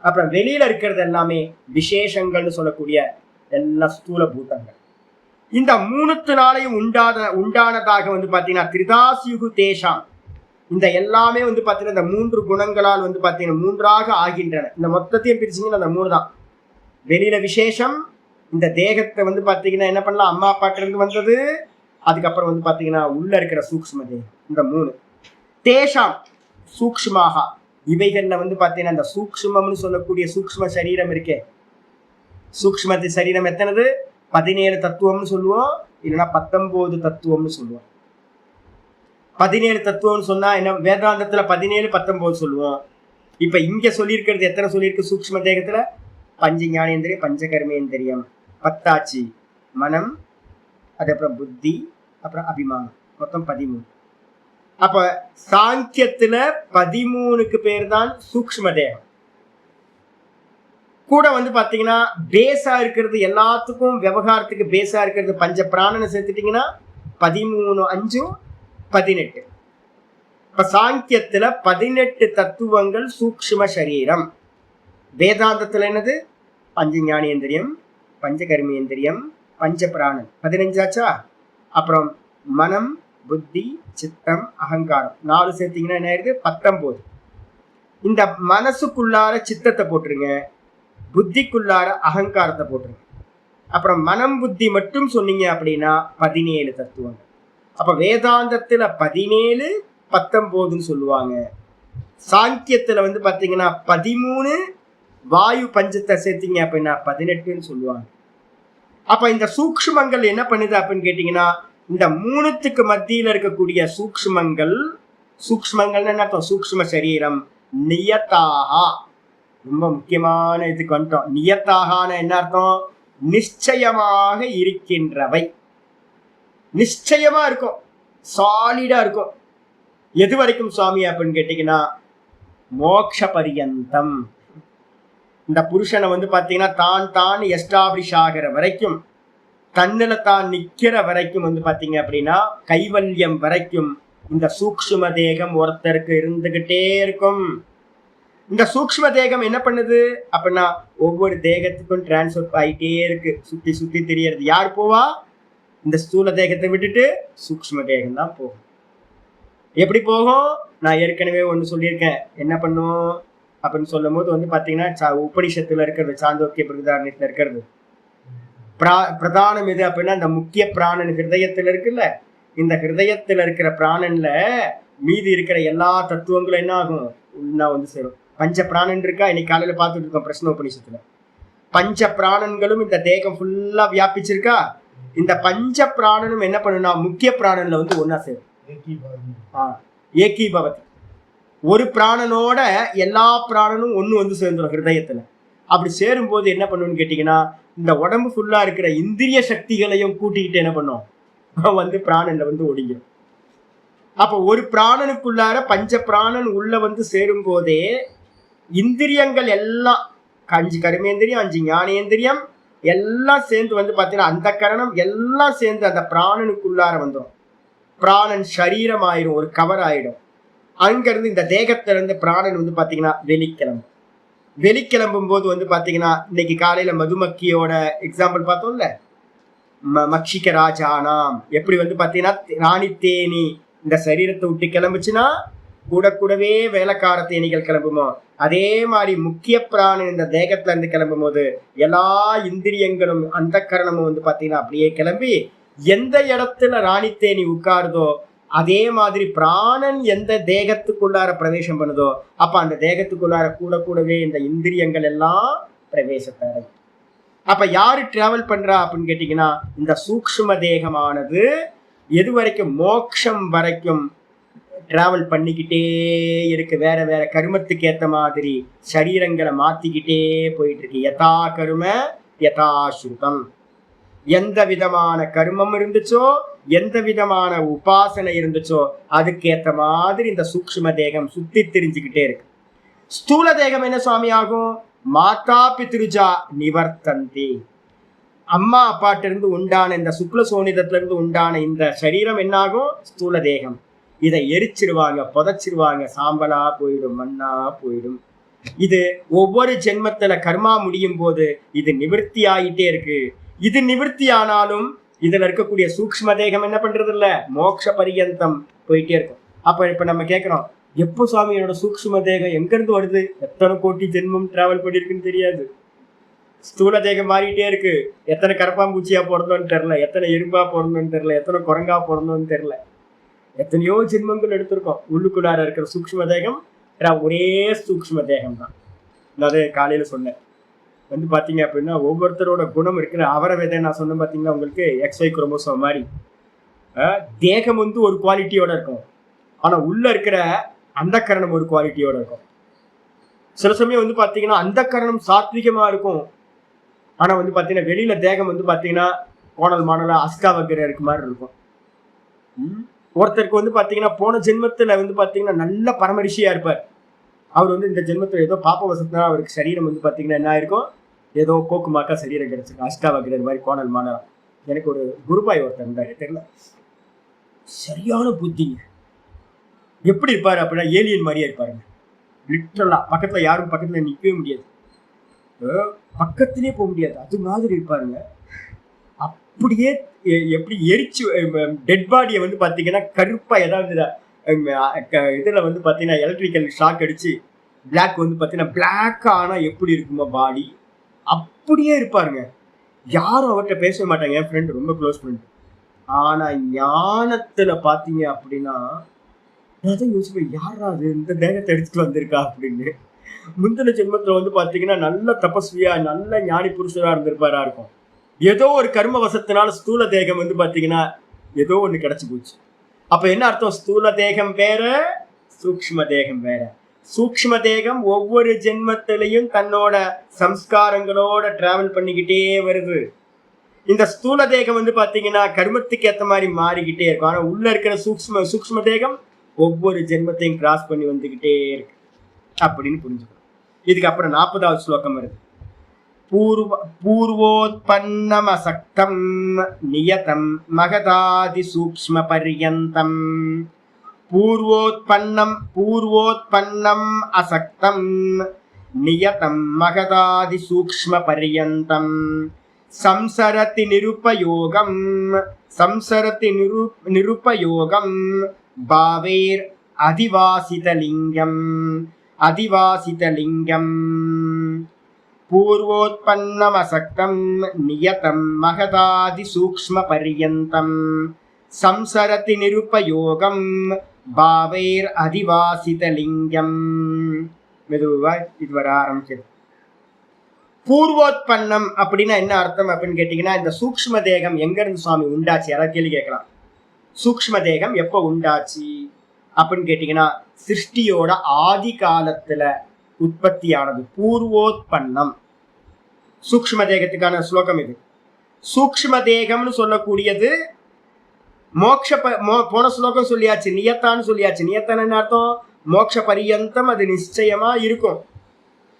அப்புறம் வெளியில இருக்கிறது எல்லாமே விசேஷங்கள்னு சொல்லக்கூடிய எல்லா ஸ்தூல பூதங்கள். இந்த 3னாலையும் உண்டானதாக வந்து பார்த்தீங்கன்னா திரிதாசியுகு தேஷாம். இந்த எல்லாமே வந்து பார்த்தீங்கன்னா இந்த 3 குணங்களால் வந்து பார்த்தீங்கன்னா 3ஆக ஆகின்றன. இந்த மொத்தத்தையும் பிரிச்சிங்கன்னா அந்த 3 தான். வெளியில விசேஷம், இந்த தேகத்தை வந்து பார்த்தீங்கன்னா என்ன பண்ணலாம்? அம்மா அப்பாட்ட இருந்து வந்தது. அதுக்கப்புறம் வந்து பார்த்தீங்கன்னா உள்ள இருக்கிற சூக்ஷ்ம தேகம். இந்த 3 தேஷாம் சூக்ஷ்மாக. இவைகள்ல வந்து பார்த்தீங்கன்னா இந்த சூக்ஷ்மம்னு சொல்லக்கூடிய சூக்ஷ்ம சரீரம் இருக்கே, சூக்ஷ்ம சரீரம் எத்தனது? 17 தத்துவம்னு சொல்லுவோம், இல்லைன்னா 19 தத்துவம்னு சொல்லுவோம். 17 தத்துவம்னு சொன்னா என்ன? வேதாந்தத்துல 17 19 சொல்லுவோம். இப்ப இங்க சொல்லியிருக்கிறது எத்தனை சொல்லியிருக்கு? சூக்ஷ்ம தேகத்துல பஞ்ச ஞானேந்திரியம், பஞ்ச கர்மேந்திரியம், 10 மனம், அதுக்கப்புறம் புத்தி, அப்புறம் அபிமானம், மொத்தம் 13. அப்ப சாங்கியத்துல 13க்கு பேர் தான் சூக்ஷ்ம தேகம். கூட வந்து பாத்தீங்கன்னா பேஸா இருக்கிறது, எல்லாத்துக்கும் விவகாரத்துக்கு பேஸா இருக்கிறது பஞ்ச பிராணனை சேர்த்துட்டீங்கன்னா 13 5 18. இப்ப சாங்கியத்துல 18 தத்துவங்கள் சூக்ஷ்ம சரீரம். வேதாந்தத்துல என்னது? பஞ்ச ஞானேந்திரியம், பஞ்ச கர்மேந்திரியம், பஞ்ச பிராணன் 15 ஆச்சா? அப்புறம் மனம், புத்தி, சித்தம், அகங்காரம் 4 சேர்த்தீங்கன்னா என்ன ஆயிடுது? 19. இந்த மனசுக்குள்ளார சித்தத்தை போட்டுருங்க, புத்திக்குள்ளார அகங்காரத்தை போட்டுருங்க. அப்புறம் மனம் புத்தி மட்டும் சொன்னீங்க அப்படின்னா 17 தத்துவங்கள். அப்ப வேதாந்தத்துல 17 19 சொல்லுவாங்க. சாங்கியத்துல வந்து பாத்தீங்கன்னா 13 வாயு பஞ்சத்தை சேர்த்தீங்க அப்படின்னா 18 சொல்லுவாங்க. அப்ப இந்த சூக்ஷ்மங்கள் என்ன பண்ணுது அப்படின்னு கேட்டீங்கன்னா, இந்த 3த்துக்கு மத்தியில இருக்கக்கூடிய சூக்ஷ்மங்கள், சூக்ஷ்மங்கள்னு என்ன அர்த்தம்? சூக்ஷ்ம சரீரம் நியத்தாகா. ரொம்ப முக்கியமான இதுக்கு வந்துட்டோம். நியத்தாகான என்ன அர்த்தம்? நிச்சயமாக இருக்கின்றவை. நிச்சயமா இருக்கும், சாலிடா இருக்கும். எது வரைக்கும் சுவாமி அப்படின்னு கேட்டீங்கன்னா மோட்ச பரியந்தம். இந்த புருஷனை வந்து பாத்தீங்கன்னா தான் எஸ்டாப்ளிஷ் ஆகிற வரைக்கும், தன்னில தான் நிக்கிற வரைக்கும் வந்து பாத்தீங்க அப்படின்னா கைவல்யம் வரைக்கும் இந்த சூக்ஷ்ம தேகம் ஒருத்தருக்கு இருந்துகிட்டே இருக்கும். இந்த சூக்ஷ்ம தேகம் என்ன பண்ணுது அப்படின்னா ஒவ்வொரு தேகத்துக்கும் டிரான்ஸ்ஃபர் ஆகிட்டே இருக்கு, சுத்தி சுத்தி தெரியறது. யார் போவா? இந்த ஸ்தூல தேகத்தை விட்டுட்டு சூக்ஷ்ம தேகம் தான் போகும். எப்படி போகும்? நான் ஏற்கனவே ஒன்று சொல்லியிருக்கேன். என்ன பண்ணும் அப்படின்னு சொல்லும் போது வந்து பார்த்தீங்கன்னா உபனிஷத்துல இருக்கிறது, சாந்தோக்கிய பிரதாரணத்துல இருக்கிறது பிரதானம் எது அப்படின்னா இந்த முக்கிய பிராணன் ஹிருதயத்துல இருக்குல்ல. இந்த ஹிருதயத்துல இருக்கிற பிராணன்ல மீதி இருக்கிற எல்லா தத்துவங்களும் என்ன ஆகும்? உள்ள வந்து சேரும். பஞ்ச பிராணன் இருக்கா? இன்னைக்கு காலையில பார்த்துட்டு இருக்கோம் பிரஷ்ன உபனிஷத்துல. பஞ்ச பிராணன்களும் இந்த தேகம் ஃபுல்லா வியாபிச்சிருக்கா. இந்த பஞ்ச பிராணனும் என்ன பண்ணுனா முக்கிய பிராணன்ல வந்து ஒன்னா சேரும். ஏகீபவதி. ஒரு பிராணனோட எல்லா பிராணனும் ஒண்ணு வந்து சேர்ந்துடும் ஹிருதயத்துல. அப்படி சேரும் போது என்ன பண்ணுன்னு கேட்டீங்கன்னா, இந்த உடம்பு ஃபுல்லா இருக்கிற இந்திரிய சக்திகளையும் கூட்டிக்கிட்டு என்ன பண்ணும் வந்து பிராணன்ல வந்து ஒடுங்கிடும். அப்ப ஒரு பிராணனுக்குள்ளார பஞ்ச பிராணன் உள்ள வந்து சேரும் போதே இந்திரியங்கள் எல்லாம் 5 கர்மேந்திரியம், 5 ஞானேந்திரியம் எல்லாம் சேர்ந்து வந்து பார்த்தீங்கன்னா அந்த கரணம் எல்லாம் சேர்ந்து அந்த பிராணனுக்குள்ளார வந்துடும். பிராணன் சரீரம் ஆயிடும், ஒரு கவர் ஆயிடும். அங்கிருந்து இந்த தேகத்திலிருந்து பிராணன் வந்து பார்த்தீங்கன்னா வெளிக்கிளம்பும். வெளிக்கிளம்பும் போது வந்து பார்த்தீங்கன்னா இன்னைக்கு காலையில மதுமக்கியோட எக்ஸாம்பிள் பார்த்தோம்ல, மக்ஷிக ராஜானாம் எப்படி வந்து பார்த்தீங்கன்னா ராணி தேனி இந்த சரீரத்தை விட்டு கிளம்புச்சுன்னா கூடவே வேலைக்கார தேனிகள் கிளம்புமோ, அதே மாதிரி முக்கிய பிராணன் இந்த தேகத்துல இருந்து கிளம்பும் போது எல்லா இந்திரியங்களும் அந்த கரணமும் வந்து பார்த்தீங்கன்னா அப்படியே கிளம்பி எந்த இடத்துல ராணி தேனி உட்காருதோ அதே மாதிரி பிராணன் எந்த தேகத்துக்குள்ளார பிரவேசம் பண்ணுதோ அப்ப அந்த தேகத்துக்குள்ளார கூடவே இந்த இந்திரியங்கள் எல்லாம் பிரவேசத்தை. அப்ப யாரு டிராவல் பண்றா அப்படின்னு கேட்டீங்கன்னா, இந்த சூக்ஷ்ம தேகமானது எது வரைக்கும்? மோட்சம் வரைக்கும் டிராவல் பண்ணிக்கிட்டே இருக்கு. வேற வேற கருமத்துக்கு ஏத்த மாதிரி சரீரங்களை மாத்திக்கிட்டே போயிட்டு இருக்கு. யதா கரும யதா ஸ்ருதம். எந்த விதமான கர்மம் இருந்துச்சோ, எந்த விதமான உபாசனை இருந்துச்சோ அதுக்கேத்த மாதிரி இந்த சூக்ஷ்ம தேகம் சுத்தி திரிஞ்சுக்கிட்டே இருக்கு. ஸ்தூல தேகம் என்ன சுவாமி ஆகும்? மாதா பித்ருஜா நிவர்த்தந்தி. அம்மா அப்பாட்ட இருந்து உண்டான இந்த சுக்ல சோனிதத்துல இருந்து உண்டான இந்த சரீரம் என்னாகும்? ஸ்தூல தேகம். இதை எரிச்சிருவாங்க, புதைச்சிருவாங்க, சாம்பலா போயிடும், மண்ணா போயிடும். இது ஒவ்வொரு ஜென்மத்துல கர்மா முடியும் போது இது நிவர்த்தி ஆகிட்டே இருக்கு. இது நிவர்த்தி ஆனாலும் இதுல இருக்கக்கூடிய சூக்ஷ்ம தேகம் என்ன பண்றது இல்ல, மோட்ச பரியந்தம் போயிட்டே இருக்கும். அப்ப இப்ப நம்ம கேட்கிறோம், எப்போ சுவாமி என்னோட சூக்ஷ்ம தேகம் எங்க இருந்து வருது? எத்தனை கோடி ஜென்மம் டிராவல் பண்ணிருக்குன்னு தெரியாது. ஸ்தூல தேகம் மாறிட்டே இருக்கு. எத்தனை கரப்பாம்பூச்சியா பிறந்தோன்னு தெரியல, எத்தனை எறும்பா பிறந்தோன்னு தெரியல, எத்தனை குரங்கா பிறந்தோன்னு தெரியல. எத்தனையோ ஜென்மங்கள் எடுத்திருக்கோம். உள்ளுக்குள்ளார இருக்கிற சூக்ஷ்ம தேகம் ஒரே சூக்ஷ்ம தேகம் தான். நான் காலையில சொன்னேன். வந்து பாத்தீங்க அப்படின்னா ஒவ்வொருத்தரோட குணம் இருக்கிற அவரை விதை நான் சொன்னேன் பாத்தீங்கன்னா உங்களுக்கு XY குரோமோசோம் மாதிரி தேகம் வந்து ஒரு குவாலிட்டியோட இருக்கும். ஆனா உள்ள இருக்கிற அந்த கரணம் ஒரு குவாலிட்டியோட இருக்கும். சில சமயம் வந்து பாத்தீங்கன்னா அந்த கரணம் சாத்விகமா இருக்கும். ஆனா வந்து பாத்தீங்கன்னா வெளியில தேகம் வந்து பாத்தீங்கன்னா கோணல் மாணலா அஸ்காவகிர இருக்கு மாதிரி இருக்கும். ஒருத்தருக்கு வந்து பாத்தீங்கன்னா போன ஜென்மத்துல வந்து பாத்தீங்கன்னா நல்ல பரமரிஷியா இருப்பார். அவர் வந்து இந்த ஜென்மத்துல ஏதோ பாப்ப வசத்தினா அவருக்கு சரீரம் வந்து பாத்தீங்கன்னா என்ன ஆயிருக்கும், ஏதோ கோக்குமாக்கா சரீரம் கிடைச்சிருக்கு, அஷ்டாவகிரர் மாதிரி கோணல் மாணலா. எனக்கு ஒரு குருபாய் ஒருத்தர் இருந்தாரு, தெரியல, சரியான புத்திங்க. எப்படி இருப்பாரு அப்படின்னா ஏலியன் மாதிரியே இருப்பாருங்க. லிட்டரலா பக்கத்துல யாரும் பக்கத்துல நிக்கவே முடியாது, பக்கத்திலே போக முடியாது, அது மாதிரி இருப்பாருங்க. அப்படியே எப்படி எரிச்சு டெட் பாடியை வந்து பாத்தீங்கன்னா கருப்பா ஏதாவது இதுல வந்து பாத்தீங்கன்னா எலக்ட்ரிக்கல் ஷாக் அடிச்சு பிளாக் வந்து பாத்தீங்கன்னா பிளாக் ஆனா எப்படி இருக்குமோ பாடி அப்படியே இருப்பாருங்க. யாரும் அவர்கிட்ட பேசவே மாட்டாங்க. என் ஃப்ரெண்ட், ரொம்ப க்ளோஸ் ஃப்ரெண்ட். ஆனா ஞானத்துல பாத்தீங்க அப்படின்னா நான் யோசிப்பேன், யாரா அது இந்த தேகத்தை எடுத்துட்டு வந்திருக்கா அப்படின்னு. முந்தின ஜென்மத்துல வந்து பாத்தீங்கன்னா நல்ல தபஸ்வியா நல்ல ஞானி புருஷரா இருந்திருப்பாரா இருக்கும். ஏதோ ஒரு கர்ம வசத்தினால ஸ்தூல தேகம் வந்து பாத்தீங்கன்னா ஏதோ ஒண்ணு கிடைச்சு போச்சு. அப்ப என்ன அர்த்தம்? ஸ்தூல தேகம் வேற, சூக்ஷ்ம தேகம் வேற. சூக்ஷ்ம தேகம் ஒவ்வொரு ஜென்மத்திலையும் தன்னோட சம்ஸ்காரங்களோட டிராவல் பண்ணிக்கிட்டே வருது. இந்த ஸ்தூல தேகம் வந்து பாத்தீங்கன்னா கர்மத்துக்கு ஏத்த மாதிரி மாறிக்கிட்டே இருக்கும். ஆனா உள்ள இருக்கிற சூக்ஷ்ம தேகம் ஒவ்வொரு ஜென்மத்தையும் கிராஸ் பண்ணி வந்துகிட்டே இருக்கு அப்படின்னு புரிஞ்சுக்கணும். இதுக்கு அப்புறம் 40வது ஸ்லோகம் வருது. பூர்வோத்பன்னம் அசக்தம் நியதம் மகதாதி சூக்ஷ்ம பர்யந்தம். பூர்வோத்பன்னம் அசக்தம் நியதம் மகதாதி சூக்ஷ்ம பர்யந்தம் சம்சரதி நிருபயோகம் சம்சரதி நிருபயோகம் பாவேர் அதிவாசிதலிங்கம் அதிவாசிதலிங்கம் பூர்வோத்பன்னமசக்தம் நியதம் மகதாதி சூக்ஷ்ம பர்யந்தம் சம்சரதி நிருபயோகம் பாவைர் அதிவாசிதலிங்கம். மெதுவா இது வர ஆரம்பிச்சது. பூர்வோத்பன்னம் அப்படின்னா என்ன அர்த்தம் அப்படின்னு கேட்டீங்கன்னா, இந்த சூக்ஷ்ம தேகம் எங்க இருந்து சுவாமி உண்டாச்சு? யாராவது கேள்வி கேட்கலாம். சூக்ஷ்ம தேகம் எப்ப உண்டாச்சு அப்படின்னு கேட்டீங்கன்னா, சிருஷ்டியோட ஆதி காலத்துல உற்பத்தியானது. பூர்வோத்பன்னம் சூக்ஷ்ம தேகத்துக்கான ஸ்லோகம் இது. சூக்ஷ்ம தேகம்னு சொல்லக்கூடியது மோக்ஷ போன ஸ்லோகம் சொல்லியாச்சு, நியத்தான்னு சொல்லியாச்சு. நியத்தான் என்ன அர்த்தம்? மோக்ஷ பரியந்தம் அது நிச்சயமா இருக்கும்.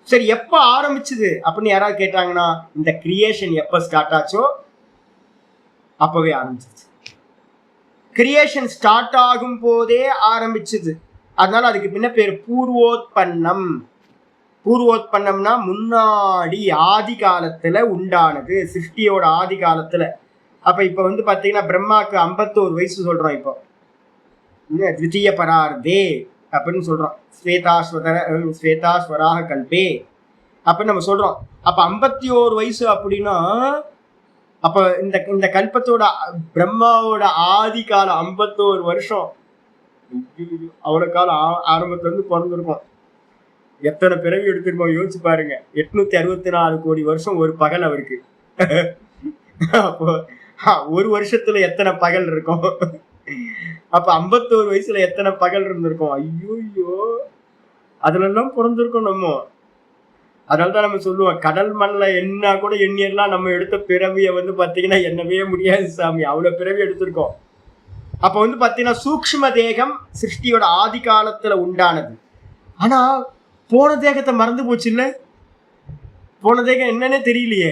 சரி, எப்ப ஆரம்பிச்சுது அப்படின்னு யாராவது கேட்டாங்கன்னா, இந்த கிரியேஷன் எப்ப ஸ்டார்ட் ஆச்சோ அப்பவே ஆரம்பிச்சிச்சு. கிரியேஷன் ஸ்டார்ட் ஆகும் போதே ஆரம்பிச்சுது. அதனால அதுக்கு பின்ன பேர் பூர்வோத்பன்னம். பூர்வோத்பன்னம்னா முன்னாடி ஆதி காலத்துல உண்டானது, சிருஷ்டியோட ஆதி காலத்துல. அப்ப இப்ப வந்து பாத்தீங்கன்னா பிரம்மாக்கு 51 வயசு சொல்றோம். இப்போ த்விதீய பரார்த்தே அப்படின்னு சொல்றோம். ஸ்வேதாஸ்வராக கல்பே அப்படின்னு நம்ம சொல்றோம். அப்ப 51 வயசு அப்படின்னா, அப்ப இந்த கல்பத்தோட பிரம்மாவோட ஆதி காலம் 51 வருஷம். அவ்வளவு காலம் ஆரம்பத்துல இருந்து பிறந்திருக்கும். எத்தனை பிறவி எடுத்திருக்கோம் யோசிச்சு பாருங்க. 864 கோடி வருஷம் ஒரு பகல் அவருக்கு. அப்போ ஒரு வருஷத்துல எத்தனை பகல் இருக்கும்? அப்ப 51 வயசுல எத்தனை பகல் இருந்திருக்கும்? ஐயோ, அதுல எல்லாம் பிறந்திருக்கோம் நம்ம. அதனாலதான் நம்ம சொல்லுவோம், கடல் மண்ல என்ன கூட எண்ணியெல்லாம் நம்ம எடுத்த பிறவிய வந்து பாத்தீங்கன்னா எண்ணவே முடியாது சாமி, அவ்வளவு பிறவி எடுத்திருக்கோம். அப்ப வந்து பாத்தீங்கன்னா சூக்ஷ்ம தேகம் சிருஷ்டியோட ஆதி காலத்துல உண்டானது. ஆனா போன தேகத்தை மறந்து போச்சு இல்ல? போன தேகம் என்னன்னே தெரியலையே.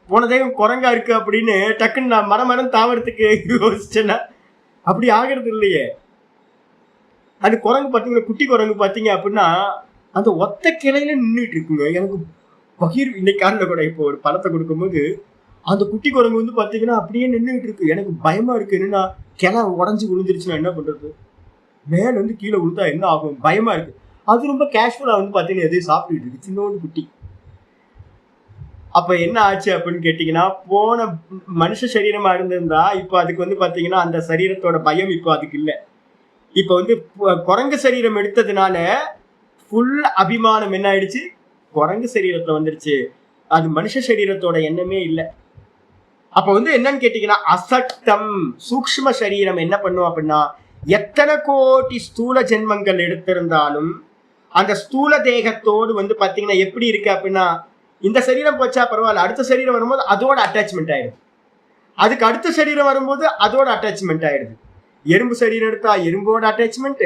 போன தேகம் குரங்கா இருக்கு அப்படின்னு டக்குன்னு நான் மரம் தாவறதுக்கு யோசிச்சேன்னா அப்படி ஆகிறது இல்லையே. அது குரங்கு பார்த்தீங்கன்னா, குட்டி குரங்கு பார்த்தீங்க அப்படின்னா அந்த ஒத்த கிளையில நின்றுட்டு இருக்குங்க. எனக்கு பகிர் இன்னைக்கு காலில் கூட இப்போ ஒரு பழத்தை கொடுக்கும்போது அந்த குட்டி குரங்கு வந்து பார்த்தீங்கன்னா அப்படியே நின்றுட்டு இருக்கு. எனக்கு பயமா இருக்கு. என்னன்னா கிளை உடஞ்சி விழுந்துருச்சுன்னா என்ன பண்றது? மேல வந்து கீழே விழுந்தா என்ன ஆகும்? பயமா இருக்கு. அது ரொம்ப கேஷுவலா வந்து பார்த்தீங்கன்னா எதையும் சாப்பிட்டுட்டு இருக்கு, சின்னோண்டு குட்டி. அப்ப என்ன ஆச்சு அப்படின்னு கேட்டீங்கன்னா, போன மனுஷ சரீரமா இருந்திருந்தா இப்ப அதுக்கு வந்து பாத்தீங்கன்னா அந்த சரீரத்தோட பயம் இப்போ அதுக்கு இல்லை. இப்ப வந்து குரங்கு சரீரம் எடுத்ததுனால ஃபுல் அபிமானம் என்ன ஆயிடுச்சு? குரங்கு சரீரத்துல வந்துருச்சு. அது மனுஷ சரீரத்தோட எண்ணமே இல்லை. அப்ப வந்து என்னன்னு கேட்டீங்கன்னா, அசக்தம் சூக்ஷ்ம சரீரம் என்ன பண்ணும் அப்படின்னா, எத்தனை கோடி ஸ்தூல ஜென்மங்கள் எடுத்திருந்தாலும் அந்த ஸ்தூல தேகத்தோடு வந்து பாத்தீங்கன்னா எப்படி இருக்கு அப்படின்னா, இந்த சரீரம் போச்சா பரவாயில்ல, அடுத்த சரீரம் வரும்போது அதோட அட்டாச்மெண்ட் ஆயிடுது. அதுக்கு அடுத்த சரீரம் வரும்போது அதோட அட்டாச்மெண்ட் ஆயிடுது. எறும்பு சரீரம் எடுத்தா எறும்போட அட்டாச்மெண்ட்,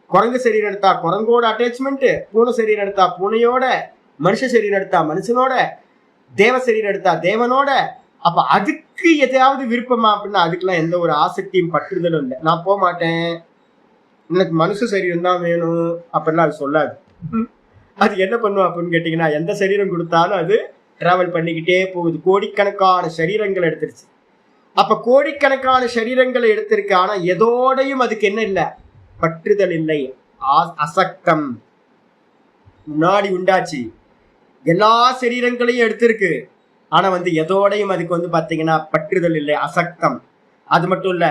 குரங்கு சரீரம் எடுத்தா குரங்கோட அட்டாச்மெண்ட், பூனை சரீரம் எடுத்தா பூனையோட, மனுஷ சரீரம் எடுத்தா மனுஷனோட, தேவ சரீரம் எடுத்தா தேவனோட. அப்ப அதுக்கு எதையாவது விருப்பமா அப்படின்னா அதுக்கெல்லாம் எந்த ஒரு ஆசக்தியும் பற்றுதலும் இல்லை. நான் போக மாட்டேன், எனக்கு மனுஷ சரீரம் தான் வேணும் அப்படிலாம் அது சொல்லாது. அது என்ன பண்ணும் அப்படின்னு கேட்டீங்கன்னா, எந்த சரீரம் கொடுத்தாலும் அது டிராவல் பண்ணிக்கிட்டே போகுது. கோடிக்கணக்கான சரீரங்கள் எடுத்துருச்சு. அப்ப கோடிக்கணக்கான சரீரங்களை எடுத்திருக்கு. ஆனா எதோடையும் அதுக்கு என்ன இல்லை? பற்றுதல் இல்லை, அசக்தம். முன்னாடி உண்டாச்சு, எல்லா சரீரங்களையும் எடுத்திருக்கு. ஆனா வந்து எதோடையும் அதுக்கு வந்து பாத்தீங்கன்னா பற்றுதல் இல்லை, அசக்தம். அது மட்டும் இல்ல,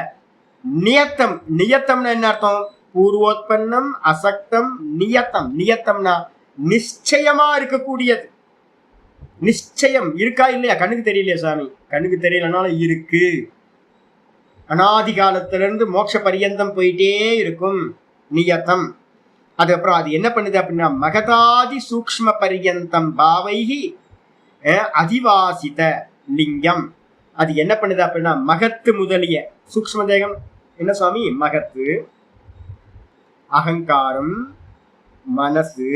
நியத்தம். நியத்தம்னா என்ன அர்த்தம்? பூர்வோத்பன்னம், அசக்தம், நியத்தம். நியத்தம்னா நிச்சயமா இருக்கக்கூடியது. நிச்சயம் இருக்கா இல்லையா? கண்ணுக்கு தெரியலையா சாமி? கண்ணுக்கு தெரியலனாலும் இருக்கு. அனாதி காலத்திலிருந்து மோட்ச பரியந்தம் போயிட்டே இருக்கும். நியத்தம். அதுக்கப்புறம் அது என்ன பண்ணுது அப்படின்னா, மகதாதி சூக்ஷ்ம பரியந்தம் பாவைகி அதிவாசித லிங்கம். அது என்ன பண்ணுது அப்படின்னா, மகத்து முதலிய சூக்ஷ்ம தேகம் என்ன சுவாமி? மகத்து, அகங்காரம், மனசு,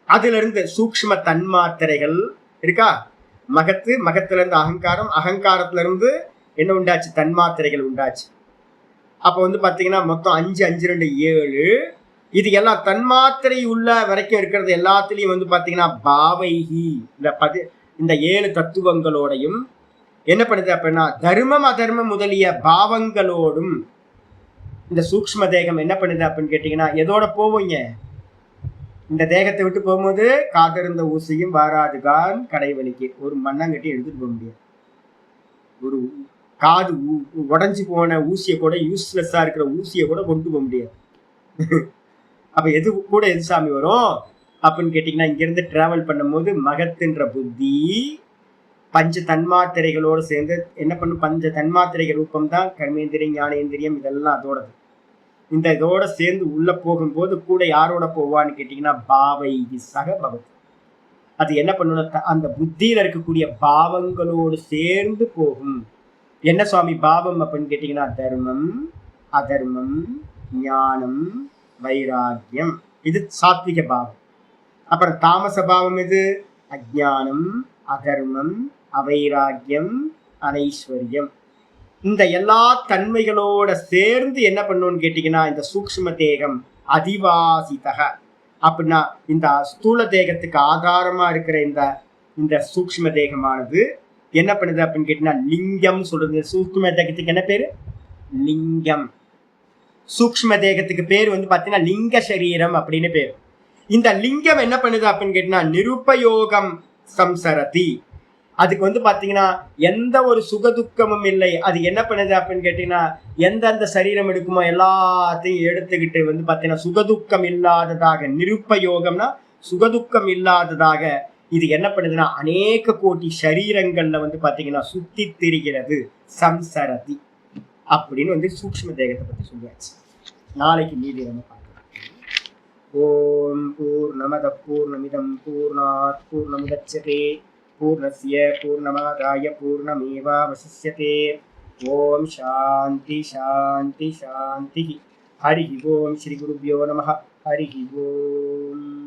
அதுல இருந்து சூக்ஷ்ம தன்மாத்திரைகள் இருக்கா? மகத்து, மகத்துல இருந்து அகங்காரம், அகங்காரத்துல இருந்து என்ன உண்டாச்சு? தன்மாத்திரைகள் உண்டாச்சு. அப்ப வந்து பாத்தீங்கன்னா மொத்தம் 5 5 2 7. இது எல்லாம் தன்மாத்திரை உள்ள வரைக்கும் இருக்கிறது எல்லாத்துலயும் வந்து பாத்தீங்கன்னா பாவைகி, இந்த இந்த 7 தத்துவங்களோடையும் என்ன பண்ணுது அப்படின்னா தர்மம் அதர்மம் முதலிய பாவங்களோடும் இந்த சூக்ஷ்ம தேகம் என்ன பண்ணுது அப்படின்னு கேட்டீங்கன்னா எதோட போவீங்க? இந்த தேகத்தை விட்டு போகும்போது காத்திருந்த ஊசியும் வாராதுகான் கடைவழிக்கு. ஒரு மண்ணாங்கட்டி எடுத்துட்டு போக முடியாது. ஒரு காது உடஞ்சி போன ஊசியை கூட, யூஸ்லெஸ்ஸா இருக்கிற ஊசியை கூட கொண்டு போக முடியாது. அப்ப எது கூட எது சாமி வரும் அப்படின்னு கேட்டீங்கன்னா, இங்கிருந்து டிராவல் பண்ணும்போது மகத்துன்ற புத்தி பஞ்ச தன்மாத்திரைகளோடு சேர்ந்து என்ன பண்ணும்? பஞ்ச தன்மாத்திரைகள் ரூபம் தான் கர்மேந்திரியம், ஞானேந்திரியம், இதெல்லாம் அதோடது. இந்த இதோட சேர்ந்து உள்ள போகும்போது கூட யாரோட போவான்னு கேட்டீங்கன்னா பாவை சக பவத். அது என்ன பண்ணணும்? அந்த புத்தியில இருக்கக்கூடிய பாவங்களோடு சேர்ந்து போகும். என்ன சுவாமி பாவம் அப்படின்னு கேட்டீங்கன்னா தர்மம் அதர்மம் ஞானம் வைராக்கியம், இது சாத்விக பாவம். அப்புறம் தாமச பாவம் இது அஜ்ஞானம் அதர்மம் அவைராக்கியம் அனைஸ்வர்யம். இந்த எல்லா தன்மைகளோட சேர்ந்து என்ன பண்ணுன்னு கேட்டீங்கன்னா இந்த சூக்ஷ்ம தேகம் அதிவாசிதக அப்படின்னா இந்த ஸ்தூல தேகத்துக்கு ஆதாரமா இருக்கிற இந்த சூக்ஷ்ம தேகமானது என்ன பண்ணுது அப்படின்னு கேட்டீங்கன்னா லிங்கம் சொல்றது. சூக்ஷ்ம தேகத்துக்கு என்ன பேரு? லிங்கம். சூக்ஷ்ம தேகத்துக்கு பேர் வந்து பாத்தீங்கன்னா லிங்க சரீரம் அப்படின்னு பேரு. இந்த லிங்கம் என்ன பண்ணுது அப்படின்னு கேட்டீங்கன்னா நிருபயோகம் சம்சரதி. அதுக்கு வந்து பாத்தீங்கன்னா எந்த ஒரு சுகதுக்கமும் இல்லை. அது என்ன பண்ணுது அப்படின்னு கேட்டீங்கன்னா எந்தெந்த சரீரம் எடுக்குமோ எல்லாத்தையும் எடுத்துக்கிட்டு வந்து பாத்தீங்கன்னா சுகதுக்கம் இல்லாததாக, நிருப்பயோகம்னா சுகதுக்கம் இல்லாததாக இது என்ன பண்ணுதுன்னா அநேக கோடி சரீரங்கள்ல வந்து பாத்தீங்கன்னா சுத்தி திரிகிறது. சம்சரதி அப்படின்னு வந்து சூக்ஷ்ம தேகத்தை பத்தி சொல்லியாச்சு. நாளைக்கு மீதி நம்ம பார்க்கலாம். ஓம் பூர்ணமத பூர்ணமிதம் பூர்ணாத் பூர்ணமுதச்யதே பூர்ணஸ்ய பூர்ணமாதாய பூர்ணமேவாவசிஷ்யதே. ஓம் சாந்தி சாந்தி சாந்தி. ஹரி ஓம் ஸ்ரீ குருப்யோ நமः. ஹரி ஓம்.